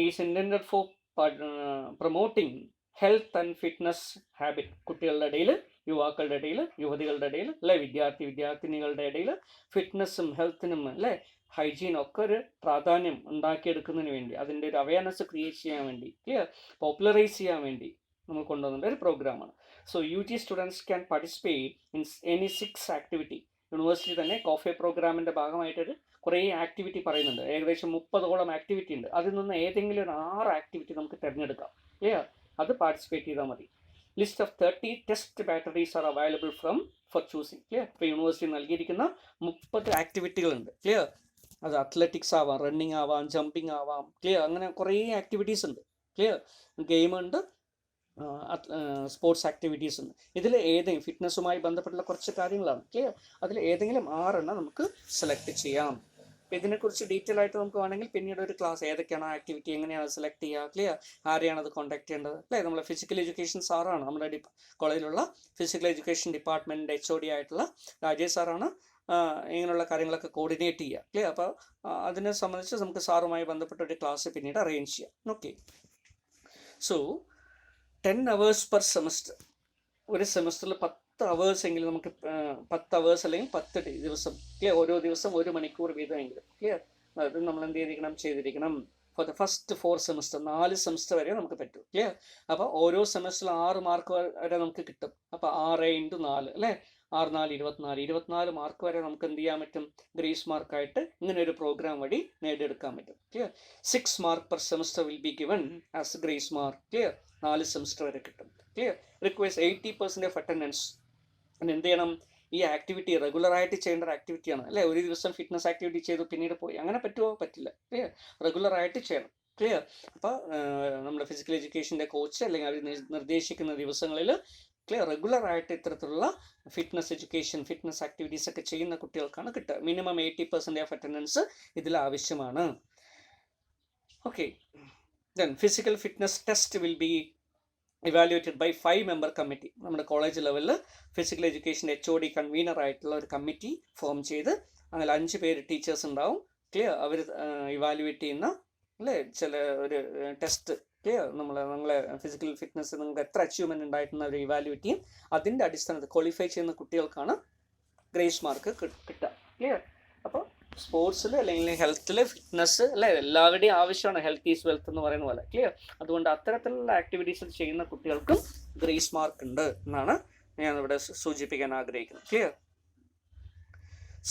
is intended for promoting health and fitness habit. കുട്ടികളുടെ ഇടയിൽ, യുവാക്കളുടെ ഇടയിൽ, യുവതികളുടെ ഇടയിൽ, അല്ലെ വിദ്യാർത്ഥിനികളുടെ ഇടയിൽ ഫിറ്റ്നസ്സും ഹെൽത്തിനും അല്ലെ ഹൈജീനൊക്കെ ഒരു പ്രാധാന്യം ഉണ്ടാക്കിയെടുക്കുന്നതിന് വേണ്ടി, അതിൻ്റെ ഒരു അവയർനെസ് ക്രിയേറ്റ് ചെയ്യാൻ വേണ്ടി, ക്ലിയർ, പോപ്പുലറൈസ് ചെയ്യാൻ വേണ്ടി നമ്മൾ കൊണ്ടുവന്ന ഒരു പ്രോഗ്രാമാണ്. So UG students can participate in any 6 activity. University തന്നെ COFE പ്രോഗ്രാമിൻ്റെ ഭാഗമായിട്ടൊരു കുറേ ആക്ടിവിറ്റി പറയുന്നുണ്ട്. ഏകദേശം 30ഓളം ആക്ടിവിറ്റി ഉണ്ട്. അതിൽ നിന്ന് ഏതെങ്കിലും ഒരു 6 ആക്ടിവിറ്റി നമുക്ക് തിരഞ്ഞെടുക്കാം. ക്ലിയർ? അത് പാർട്ടിസിപ്പേറ്റ് ചെയ്താൽ മതി. List of 30 test batteries are available for choosing. Clear? ഇപ്പോൾ യൂണിവേഴ്സിറ്റി നൽകിയിരിക്കുന്ന 30 ആക്ടിവിറ്റികളുണ്ട്. ക്ലിയർ? അത് അത്ലറ്റിക്സ് ആവാം, റണ്ണിങ് ആവാം, ജമ്പിങ് ആവാം. ക്ലിയർ? അങ്ങനെ കുറേ ആക്ടിവിറ്റീസ് ഉണ്ട്. ക്ലിയർ? ഗെയിം ഉണ്ട്, സ്പോർട്സ് ആക്ടിവിറ്റീസ് ഉണ്ട്. ഇതിൽ ഏതെങ്കിലും ഫിറ്റ്നസ്സുമായി ബന്ധപ്പെട്ടുള്ള കുറച്ച് കാര്യങ്ങളാണ്. ക്ലിയർ? അതിൽ ഏതെങ്കിലും 6 നമുക്ക് സെലക്ട് ചെയ്യാം. അപ്പോൾ ഇതിനെക്കുറിച്ച് ഡീറ്റെയിൽ ആയിട്ട് നമുക്ക് വേണമെങ്കിൽ പിന്നീട് ഒരു ക്ലാസ്, ഏതൊക്കെയാണ് ആക്ടിവിറ്റി, എങ്ങനെയാണ് സെലക്ട് ചെയ്യുക, ക്ലിയർ, ആരെയാണ് അത് കോൺടാക്ട് ചെയ്യേണ്ടത്, അല്ലേ, നമ്മളെ ഫിസിക്കൽ എഡ്യൂക്കേഷൻ സാറാണ്, നമ്മുടെ കോളേജിലുള്ള ഫിസിക്കൽ എഡ്യൂക്കേഷൻ ഡിപ്പാർട്ട്മെൻറ്റിൻ്റെ HOD ആയിട്ടുള്ള രാജേഷ് സാറാണ് ഇങ്ങനെയുള്ള കാര്യങ്ങളൊക്കെ കോർഡിനേറ്റ് ചെയ്യുക. ക്ലിയർ? അപ്പോൾ അതിനെ സംബന്ധിച്ച് നമുക്ക് സാറുമായി ബന്ധപ്പെട്ട ഒരു ക്ലാസ് പിന്നീട് അറേഞ്ച് ചെയ്യാം. Okay. So 10 hours per semester. ഒരു സെമസ്റ്ററിൽ 10 hours എങ്കിലും നമുക്ക് 10 hours അല്ലെങ്കിൽ 10 ദിവസം. ക്ലിയർ? ഓരോ ദിവസം 1 മണിക്കൂർ വീതമെങ്കിലും. ക്ലിയർ? അത് നമ്മൾ എന്ത് ചെയ്തിരിക്കണം for the first 4 semester. 4 semester വരെ നമുക്ക് പറ്റും. ക്ലിയർ? അപ്പോൾ ഓരോ സെമസ്റ്ററിൽ 6 മാർക്ക് വരെ നമുക്ക് കിട്ടും. അപ്പോൾ 6 × 4 അല്ലേ, 6 × 4 24 മാർക്ക് വരെ നമുക്ക് എന്ത് ചെയ്യാൻ പറ്റും? ഗ്രേസ് മാർക്കായിട്ട് ഇങ്ങനെ ഒരു പ്രോഗ്രാം വഴി നേടിയെടുക്കാൻ പറ്റും. Clear? 6 mark per semester will be given as grace mark. Clear? 4 semester വരെ കിട്ടും. ക്ലിയർ? Requires 80% of attendance. പിന്നെ എന്ത് ചെയ്യണം? ഈ ആക്ടിവിറ്റി റെഗുലറായിട്ട് ചെയ്യേണ്ട ഒരു ആക്ടിവിറ്റിയാണ്, അല്ലേ? ഒരു ദിവസം ഫിറ്റ്നസ് ആക്ടിവിറ്റി ചെയ്തു പിന്നീട് പോയി, അങ്ങനെ പറ്റുമോ? പറ്റില്ല. ക്ലിയർ? റെഗുലറായിട്ട് ചെയ്യണം. ക്ലിയർ? അപ്പോൾ നമ്മുടെ ഫിസിക്കൽ എഡ്യൂക്കേഷൻ്റെ കോച്ച് അല്ലെങ്കിൽ അവർ നിർദ്ദേശിക്കുന്ന ദിവസങ്ങളിൽ ക്ലിയർ റെഗുലറായിട്ട് ഇത്തരത്തിലുള്ള ഫിറ്റ്നസ് എഡ്യൂക്കേഷൻ, ഫിറ്റ്നസ് ആക്ടിവിറ്റീസ് ഒക്കെ ചെയ്യുന്ന കുട്ടികൾക്കാണ് കിട്ടുക. മിനിമം 80% ഓഫ് അറ്റൻഡൻസ് ഇതിൽ ആവശ്യമാണ്. Okay. Then physical fitness test will be evaluated by 5-member committee. നമ്മുടെ കോളേജ് ലെവലിൽ ഫിസിക്കൽ എഡ്യൂക്കേഷൻ HOD കൺവീനർ ആയിട്ടുള്ള ഒരു കമ്മിറ്റി ഫോം ചെയ്ത് അതിൽ 5 പേര് ടീച്ചേഴ്സ് ഉണ്ടാവും. ക്ലിയർ? അവർ ഇവാലുവേറ്റ് ചെയ്യുന്ന, അല്ലേ, ചില ഒരു ടെസ്റ്റ്. ക്ലിയർ? നമ്മളെ ഫിസിക്കൽ ഫിറ്റ്നസ് നിങ്ങൾക്ക് എത്ര അച്ചീവ്മെൻറ്റ് ഉണ്ടായിട്ടുള്ള അവർ ഇവാലുവേറ്റ് ചെയ്യും. അതിൻ്റെ അടിസ്ഥാനത്തിൽ ക്വാളിഫൈ ചെയ്യുന്ന കുട്ടികൾക്കാണ് ഗ്രേസ് മാർക്ക് കിട്ടുക. ക്ലിയർ? അപ്പോൾ സ്പോർട്സിൽ അല്ലെങ്കിൽ ഹെൽത്തിൽ, ഫിറ്റ്നസ്, അല്ലേ, എല്ലാവരുടെയും ആവശ്യമാണ്. ഹെൽത്ത് ഈസ് വെൽത്ത് എന്ന് പറയുന്ന പോലെ. ക്ലിയർ? അതുകൊണ്ട് അത്തരത്തിലുള്ള ആക്ടിവിറ്റീസ് ചെയ്യുന്ന കുട്ടികൾക്കും ഗ്രേസ് മാർക്ക് ഉണ്ട് എന്നാണ് ഞാൻ ഇവിടെ സൂചിപ്പിക്കാൻ ആഗ്രഹിക്കുന്നത്. Clear?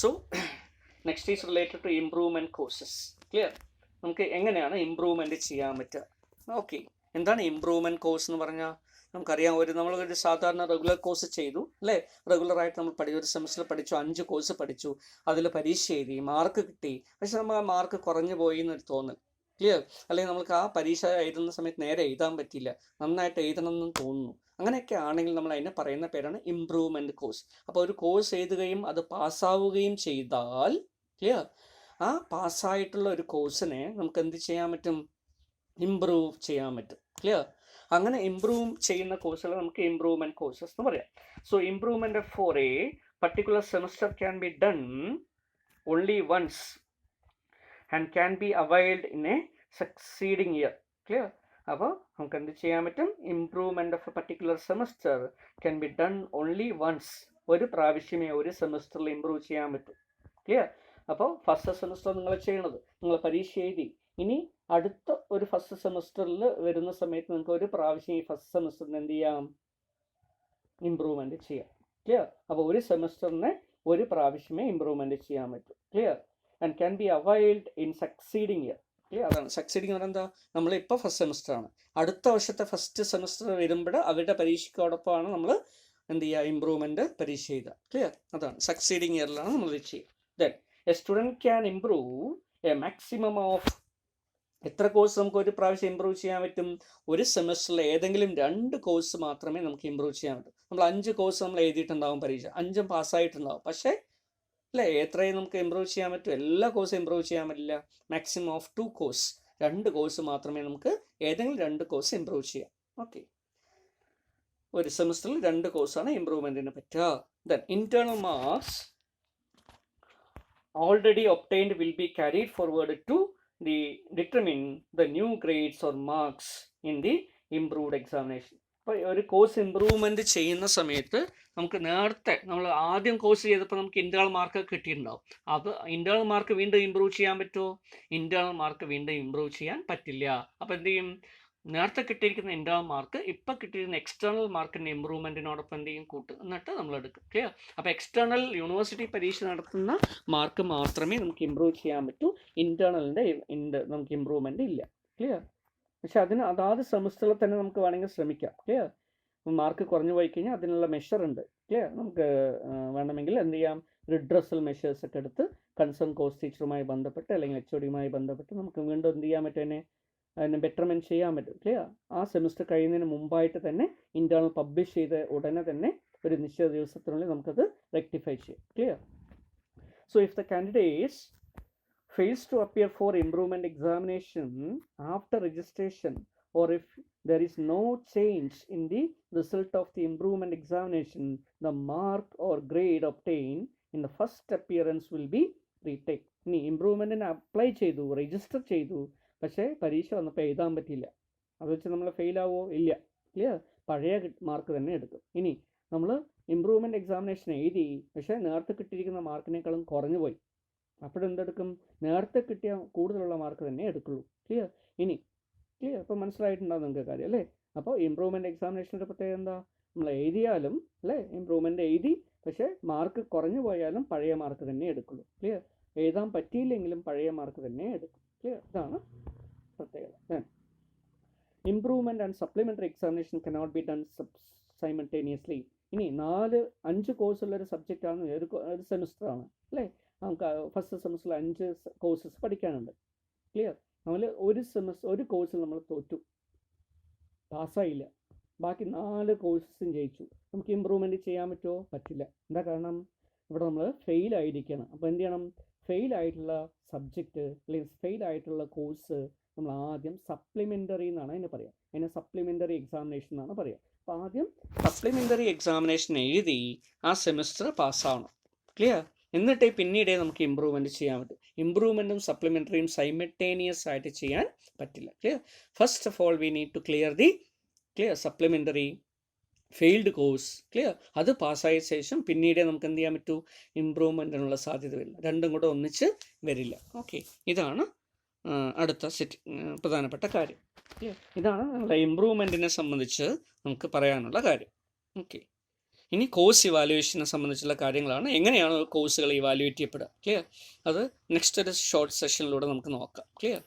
So next is related to improvement courses. Clear? നമുക്ക് എങ്ങനെയാണ് ഇംപ്രൂവ്മെൻറ്റ് ചെയ്യാൻ പറ്റുക? ഓക്കെ. എന്താണ് ഇംപ്രൂവ്മെൻറ്റ് കോഴ്സ് എന്ന് പറഞ്ഞാൽ? നമുക്കറിയാം, നമ്മളൊരു സാധാരണ റെഗുലർ കോഴ്സ് ചെയ്തു, അല്ലേ, റെഗുലറായിട്ട് നമ്മൾ ഒരു സെമസ്റ്ററിൽ പഠിച്ചു, 5 കോഴ്സ് പഠിച്ചു, അതിൽ പരീക്ഷ എഴുതി, മാർക്ക് കിട്ടി. പക്ഷെ നമുക്ക് ആ മാർക്ക് കുറഞ്ഞു പോയി എന്നൊരു തോന്നൽ. ക്ലിയർ? അല്ലെങ്കിൽ നമുക്ക് ആ പരീക്ഷ എഴുതുന്ന സമയത്ത് നേരെ എഴുതാൻ പറ്റില്ല, നന്നായിട്ട് എഴുതണം എന്ന് തോന്നുന്നു. അങ്ങനെയൊക്കെ ആണെങ്കിൽ നമ്മൾ അതിനെ പറയുന്ന പേരാണ് ഇംപ്രൂവ്മെൻറ്റ് കോഴ്സ്. അപ്പോൾ ഒരു കോഴ്സ് എഴുതുകയും അത് പാസ്സാവുകയും ചെയ്താൽ, ക്ലിയർ, ആ പാസ്സായിട്ടുള്ള ഒരു കോഴ്സിനെ നമുക്ക് എന്ത് ചെയ്യാൻ പറ്റും? ഇംപ്രൂവ് ചെയ്യാൻ പറ്റും. ക്ലിയർ? അങ്ങനെ ഇംപ്രൂവ് ചെയ്യുന്ന കോഴ്സുകൾ നമുക്ക് ഇംപ്രൂവ്മെൻറ്റ് കോഴ്സസ് എന്ന് പറയാം. So improvement for a particular semester can be done only once and can be availed in a succeeding year. Clear? അപ്പോൾ നമുക്ക് എന്ത് ചെയ്യാൻ പറ്റും? Improvement of a particular semester can be done only once. ഒരു പ്രാവശ്യമേ ഒരു സെമസ്റ്ററിൽ ഇംപ്രൂവ് ചെയ്യാൻ പറ്റും. ക്ലിയർ? അപ്പോൾ ഫസ്റ്റ് സെമസ്റ്റർ നിങ്ങൾ ചെയ്യണത്, നിങ്ങൾ പരീക്ഷ എഴുതി, ഇനി അടുത്ത ഒരു ഫസ്റ്റ് സെമസ്റ്ററിൽ വരുന്ന സമയത്ത് നിങ്ങൾക്ക് ഒരു പ്രാവശ്യം ഈ ഫസ്റ്റ് സെമസ്റ്ററിന് എന്ത് ചെയ്യാം? ഇംപ്രൂവ്മെൻറ്റ് ചെയ്യാം. ക്ലിയർ? അപ്പോൾ ഒരു സെമസ്റ്ററിന് ഒരു പ്രാവശ്യമേ ഇംപ്രൂവ്മെൻറ്റ് ചെയ്യാൻ പറ്റും. Clear? And can be availed in succeeding year. Clear? അതാണ് സക്സീഡിങ് എന്ന് പറയുന്നത്. എന്താ? നമ്മളിപ്പോൾ ഫസ്റ്റ് സെമസ്റ്ററാണ്, അടുത്ത വർഷത്തെ ഫസ്റ്റ് സെമസ്റ്റർ വരുമ്പോൾ അവരുടെ പരീക്ഷയ്ക്കോടൊപ്പമാണ് നമ്മൾ എന്ത് ചെയ്യുക? ഇംപ്രൂവ്മെൻറ്റ് പരീക്ഷ ചെയ്യുക. ക്ലിയർ? അതാണ് സക്സീഡിങ് ഇയറിലാണ് നമ്മൾ ഇത് ചെയ്യുക. Then A student can improve A maximum of എത്ര കോഴ്സ് നമുക്ക് ഒരു പ്രാവശ്യം ഇമ്പ്രൂവ് ചെയ്യാൻ പറ്റും? ഒരു സെമസ്റ്ററിൽ ഏതെങ്കിലും 2 കോഴ്സ് മാത്രമേ നമുക്ക് ഇമ്പ്രൂവ് ചെയ്യാൻ പറ്റൂ. നമ്മൾ 5 കോഴ്സ് നമ്മൾ എഴുതിയിട്ടുണ്ടാവും പരീക്ഷ, 5ഉം പാസ്സായിട്ടുണ്ടാവും. പക്ഷേ അല്ലേ, എത്രയും നമുക്ക് ഇമ്പ്രൂവ് ചെയ്യാൻ പറ്റും? എല്ലാ കോഴ്സും ഇമ്പ്രൂവ് ചെയ്യാൻ പറ്റില്ല. മാക്സിമം ഓഫ് 2 കോഴ്സ്, 2 കോഴ്സ് മാത്രമേ നമുക്ക് ഏതെങ്കിലും 2 കോഴ്സ് ഇമ്പ്രൂവ് ചെയ്യാം. ഓക്കെ, ഒരു സെമസ്റ്ററിൽ 2 കോഴ്സാണ് ഇമ്പ്രൂവ്മെൻറ്റിന് പറ്റുക. Then internal marks already obtained will be carried forward to determine the new grades or marks in the improved examination. അപ്പോൾ ഒരു കോഴ്സ് ഇമ്പ്രൂവ്മെൻറ്റ് ചെയ്യുന്ന സമയത്ത് നമുക്ക് നേരത്തെ നമ്മൾ ആദ്യം കോഴ്സ് ചെയ്തപ്പോൾ നമുക്ക് ഇൻറ്റേർണൽ മാർക്ക് കിട്ടിയിട്ടുണ്ടാവും. അപ്പോൾ ഇൻറ്റേർണൽ മാർക്ക് വീണ്ടും ഇമ്പ്രൂവ് ചെയ്യാൻ പറ്റുമോ? ഇൻറ്റേർണൽ മാർക്ക് വീണ്ടും ഇമ്പ്രൂവ് ചെയ്യാൻ പറ്റില്ല. അപ്പോൾ എന്ത് ചെയ്യും? നേരത്തെ കിട്ടിയിരിക്കുന്ന ഇൻറ്റേർണൽ മാർക്ക് ഇപ്പം കിട്ടിയിരിക്കുന്ന എക്സ്റ്റേണൽ മാർക്കിൻ്റെ ഇമ്പ്രൂവ്മെൻറ്റിനോടൊപ്പം എന്ത് ചെയ്യും? കൂട്ടും, എന്നിട്ട് നമ്മൾ എടുക്കും. ക്ലിയർ? അപ്പോൾ എക്സ്റ്റേണൽ യൂണിവേഴ്സിറ്റി പരീക്ഷ നടത്തുന്ന മാർക്ക് മാത്രമേ നമുക്ക് ഇമ്പ്രൂവ് ചെയ്യാൻ പറ്റൂ. ഇൻറ്റേർണലിൻ്റെ നമുക്ക് ഇമ്പ്രൂവ്മെൻറ്റ് ഇല്ല. ക്ലിയർ? പക്ഷെ അതിന് അതാത് സെമസ്റ്ററിൽ തന്നെ നമുക്ക് വേണമെങ്കിൽ ശ്രമിക്കാം. ക്ലിയർ? മാർക്ക് കുറഞ്ഞു പോയി കഴിഞ്ഞാൽ അതിനുള്ള മെഷർ ഉണ്ട്. ക്ലിയർ? നമുക്ക് വേണമെങ്കിൽ എന്ത് ചെയ്യാം? റിഡ്രസൽ മെഷേഴ്സ് ഒക്കെ എടുത്ത് കൺസേൺ കോഴ്സ് ടീച്ചറുമായി ബന്ധപ്പെട്ട് അല്ലെങ്കിൽ HOD ബന്ധപ്പെട്ട് നമുക്ക് വീണ്ടും എന്ത് ചെയ്യാൻ പറ്റും? അതിനെ ബെറ്റർമെൻറ്റ് ചെയ്യാൻ പറ്റും. ക്ലിയർ? ആ സെമിസ്റ്റർ കഴിയുന്നതിന് മുമ്പായിട്ട് തന്നെ ഇൻറ്റേർണൽ പബ്ലിഷ് ചെയ്ത ഉടനെ തന്നെ ഒരു നിശ്ചിത ദിവസത്തിനുള്ളിൽ നമുക്കത് റെക്ടിഫൈ ചെയ്യാം. Clear? So if the candidates fails to appear for improvement examination after registration, or if there is no change in the result of the improvement examination, the mark or grade obtained in the first appearance will be retaken. ഇനി ഇമ്പ്രൂവ്മെൻറ്റിന് അപ്ലൈ ചെയ്തു, രജിസ്റ്റർ ചെയ്തു, പക്ഷേ പരീക്ഷ വന്നപ്പോൾ എഴുതാൻ പറ്റിയില്ല. അത് വെച്ച് നമ്മൾ ഫെയിൽ ആവുമോ? ഇല്ല. ക്ലിയർ? പഴയ മാർക്ക് തന്നെ എടുക്കും. ഇനി നമ്മൾ ഇമ്പ്രൂവ്മെൻറ്റ് എക്സാമിനേഷൻ എഴുതി, പക്ഷേ നേരത്തെ കിട്ടിയിരിക്കുന്ന മാർക്കിനേക്കാളും കുറഞ്ഞു പോയി, അപ്പോഴെന്തെടുക്കും? നേരത്തെ കിട്ടിയ കൂടുതലുള്ള മാർക്ക് തന്നെ എടുക്കുള്ളൂ. ക്ലിയർ? ഇനി ക്ലിയർ? അപ്പോൾ മനസ്സിലായിട്ടുണ്ടാവും നിങ്ങൾക്ക് കാര്യം അല്ലേ? അപ്പോൾ ഇമ്പ്രൂവ്മെൻറ്റ് എക്സാമിനേഷൻ്റെ പ്രത്യേകത എന്താ? നമ്മൾ എഴുതിയാലും അല്ലേ, ഇമ്പ്രൂവ്മെൻറ്റ് എഴുതി, പക്ഷേ മാർക്ക് കുറഞ്ഞു പോയാലും പഴയ മാർക്ക് തന്നെ എടുക്കുള്ളൂ. ക്ലിയർ? എഴുതാൻ പറ്റിയില്ലെങ്കിലും പഴയ മാർക്ക് തന്നെ എടുക്കും. ക്ലിയർ? ഇതാണ് പ്രത്യേകത. Improvement and supplementary examination cannot be done simultaneously. ഇനി 4-5 കോഴ്സുള്ളൊരു സബ്ജക്റ്റാണ്, ഒരു സെമിസ്റ്ററാണ് അല്ലേ? നമുക്ക് ഫസ്റ്റ് സെമിസ്റ്ററിൽ 5 കോഴ്സസ് പഠിക്കാനുണ്ട്. ക്ലിയർ? നമ്മൾ ഒരു കോഴ്സിൽ നമ്മൾ തോറ്റു, പാസ്സായില്ല, ബാക്കി 4 കോഴ്സസും ജയിച്ചു. നമുക്ക് ഇമ്പ്രൂവ്മെൻറ്റ് ചെയ്യാൻ പറ്റുമോ? പറ്റില്ല. എന്താ കാരണം? ഇവിടെ നമ്മൾ ഫെയിൽ ആയിരിക്കണം. അപ്പോൾ എന്ത് ചെയ്യണം? ഫെയിൽ ആയിട്ടുള്ള സബ്ജക്റ്റ് അല്ലെങ്കിൽ ഫെയിൽ ആയിട്ടുള്ള കോഴ്സ് നമ്മൾ ആദ്യം സപ്ലിമെൻ്ററി എന്നാണ് അതിനെ പറയുക. അതിനെ സപ്ലിമെൻ്ററി എക്സാമിനേഷൻ എന്നാണ് പറയുക. അപ്പോൾ ആദ്യം സപ്ലിമെൻ്ററി എക്സാമിനേഷൻ എഴുതി ആ സെമിസ്റ്റർ പാസ്സാവണം. ക്ലിയർ? എന്നിട്ട് പിന്നീടേ നമുക്ക് ഇമ്പ്രൂവ്മെൻറ്റ് ചെയ്യാൻ പറ്റും. ഇമ്പ്രൂവ്മെൻറ്റും സപ്ലിമെൻ്ററിയും സൈമൾട്ടേനിയസ് ആയിട്ട് ചെയ്യാൻ പറ്റില്ല. Clear? First of all we need to clear the supplementary failed course. Clear? അത് പാസ്സായ ശേഷം പിന്നീടേ നമുക്ക് എന്ത് ചെയ്യാൻ പറ്റൂ? ഇമ്പ്രൂവ്മെൻറ്റിനുള്ള സാധ്യത വരില്ല. രണ്ടും കൂടെ ഒന്നിച്ച് വരില്ല. ഓക്കെ, ഇതാണ് അടുത്ത പ്രധാനപ്പെട്ട കാര്യം. ഇതാണ് നമ്മുടെ ഇമ്പ്രൂവ്മെൻറ്റിനെ സംബന്ധിച്ച് നമുക്ക് പറയാനുള്ള കാര്യം. ഓക്കെ, ഇനി കോഴ്സ് ഇവാലുവേഷനെ സംബന്ധിച്ചുള്ള കാര്യങ്ങളാണ്. എങ്ങനെയാണ് കോഴ്സുകൾ ഇവാലുവേറ്റ് ചെയ്യപ്പെടുക? ക്ലിയർ? അത് നെക്സ്റ്റ് ഒരു ഷോർട്ട് സെഷനിലൂടെ നമുക്ക് നോക്കാം. ക്ലിയർ?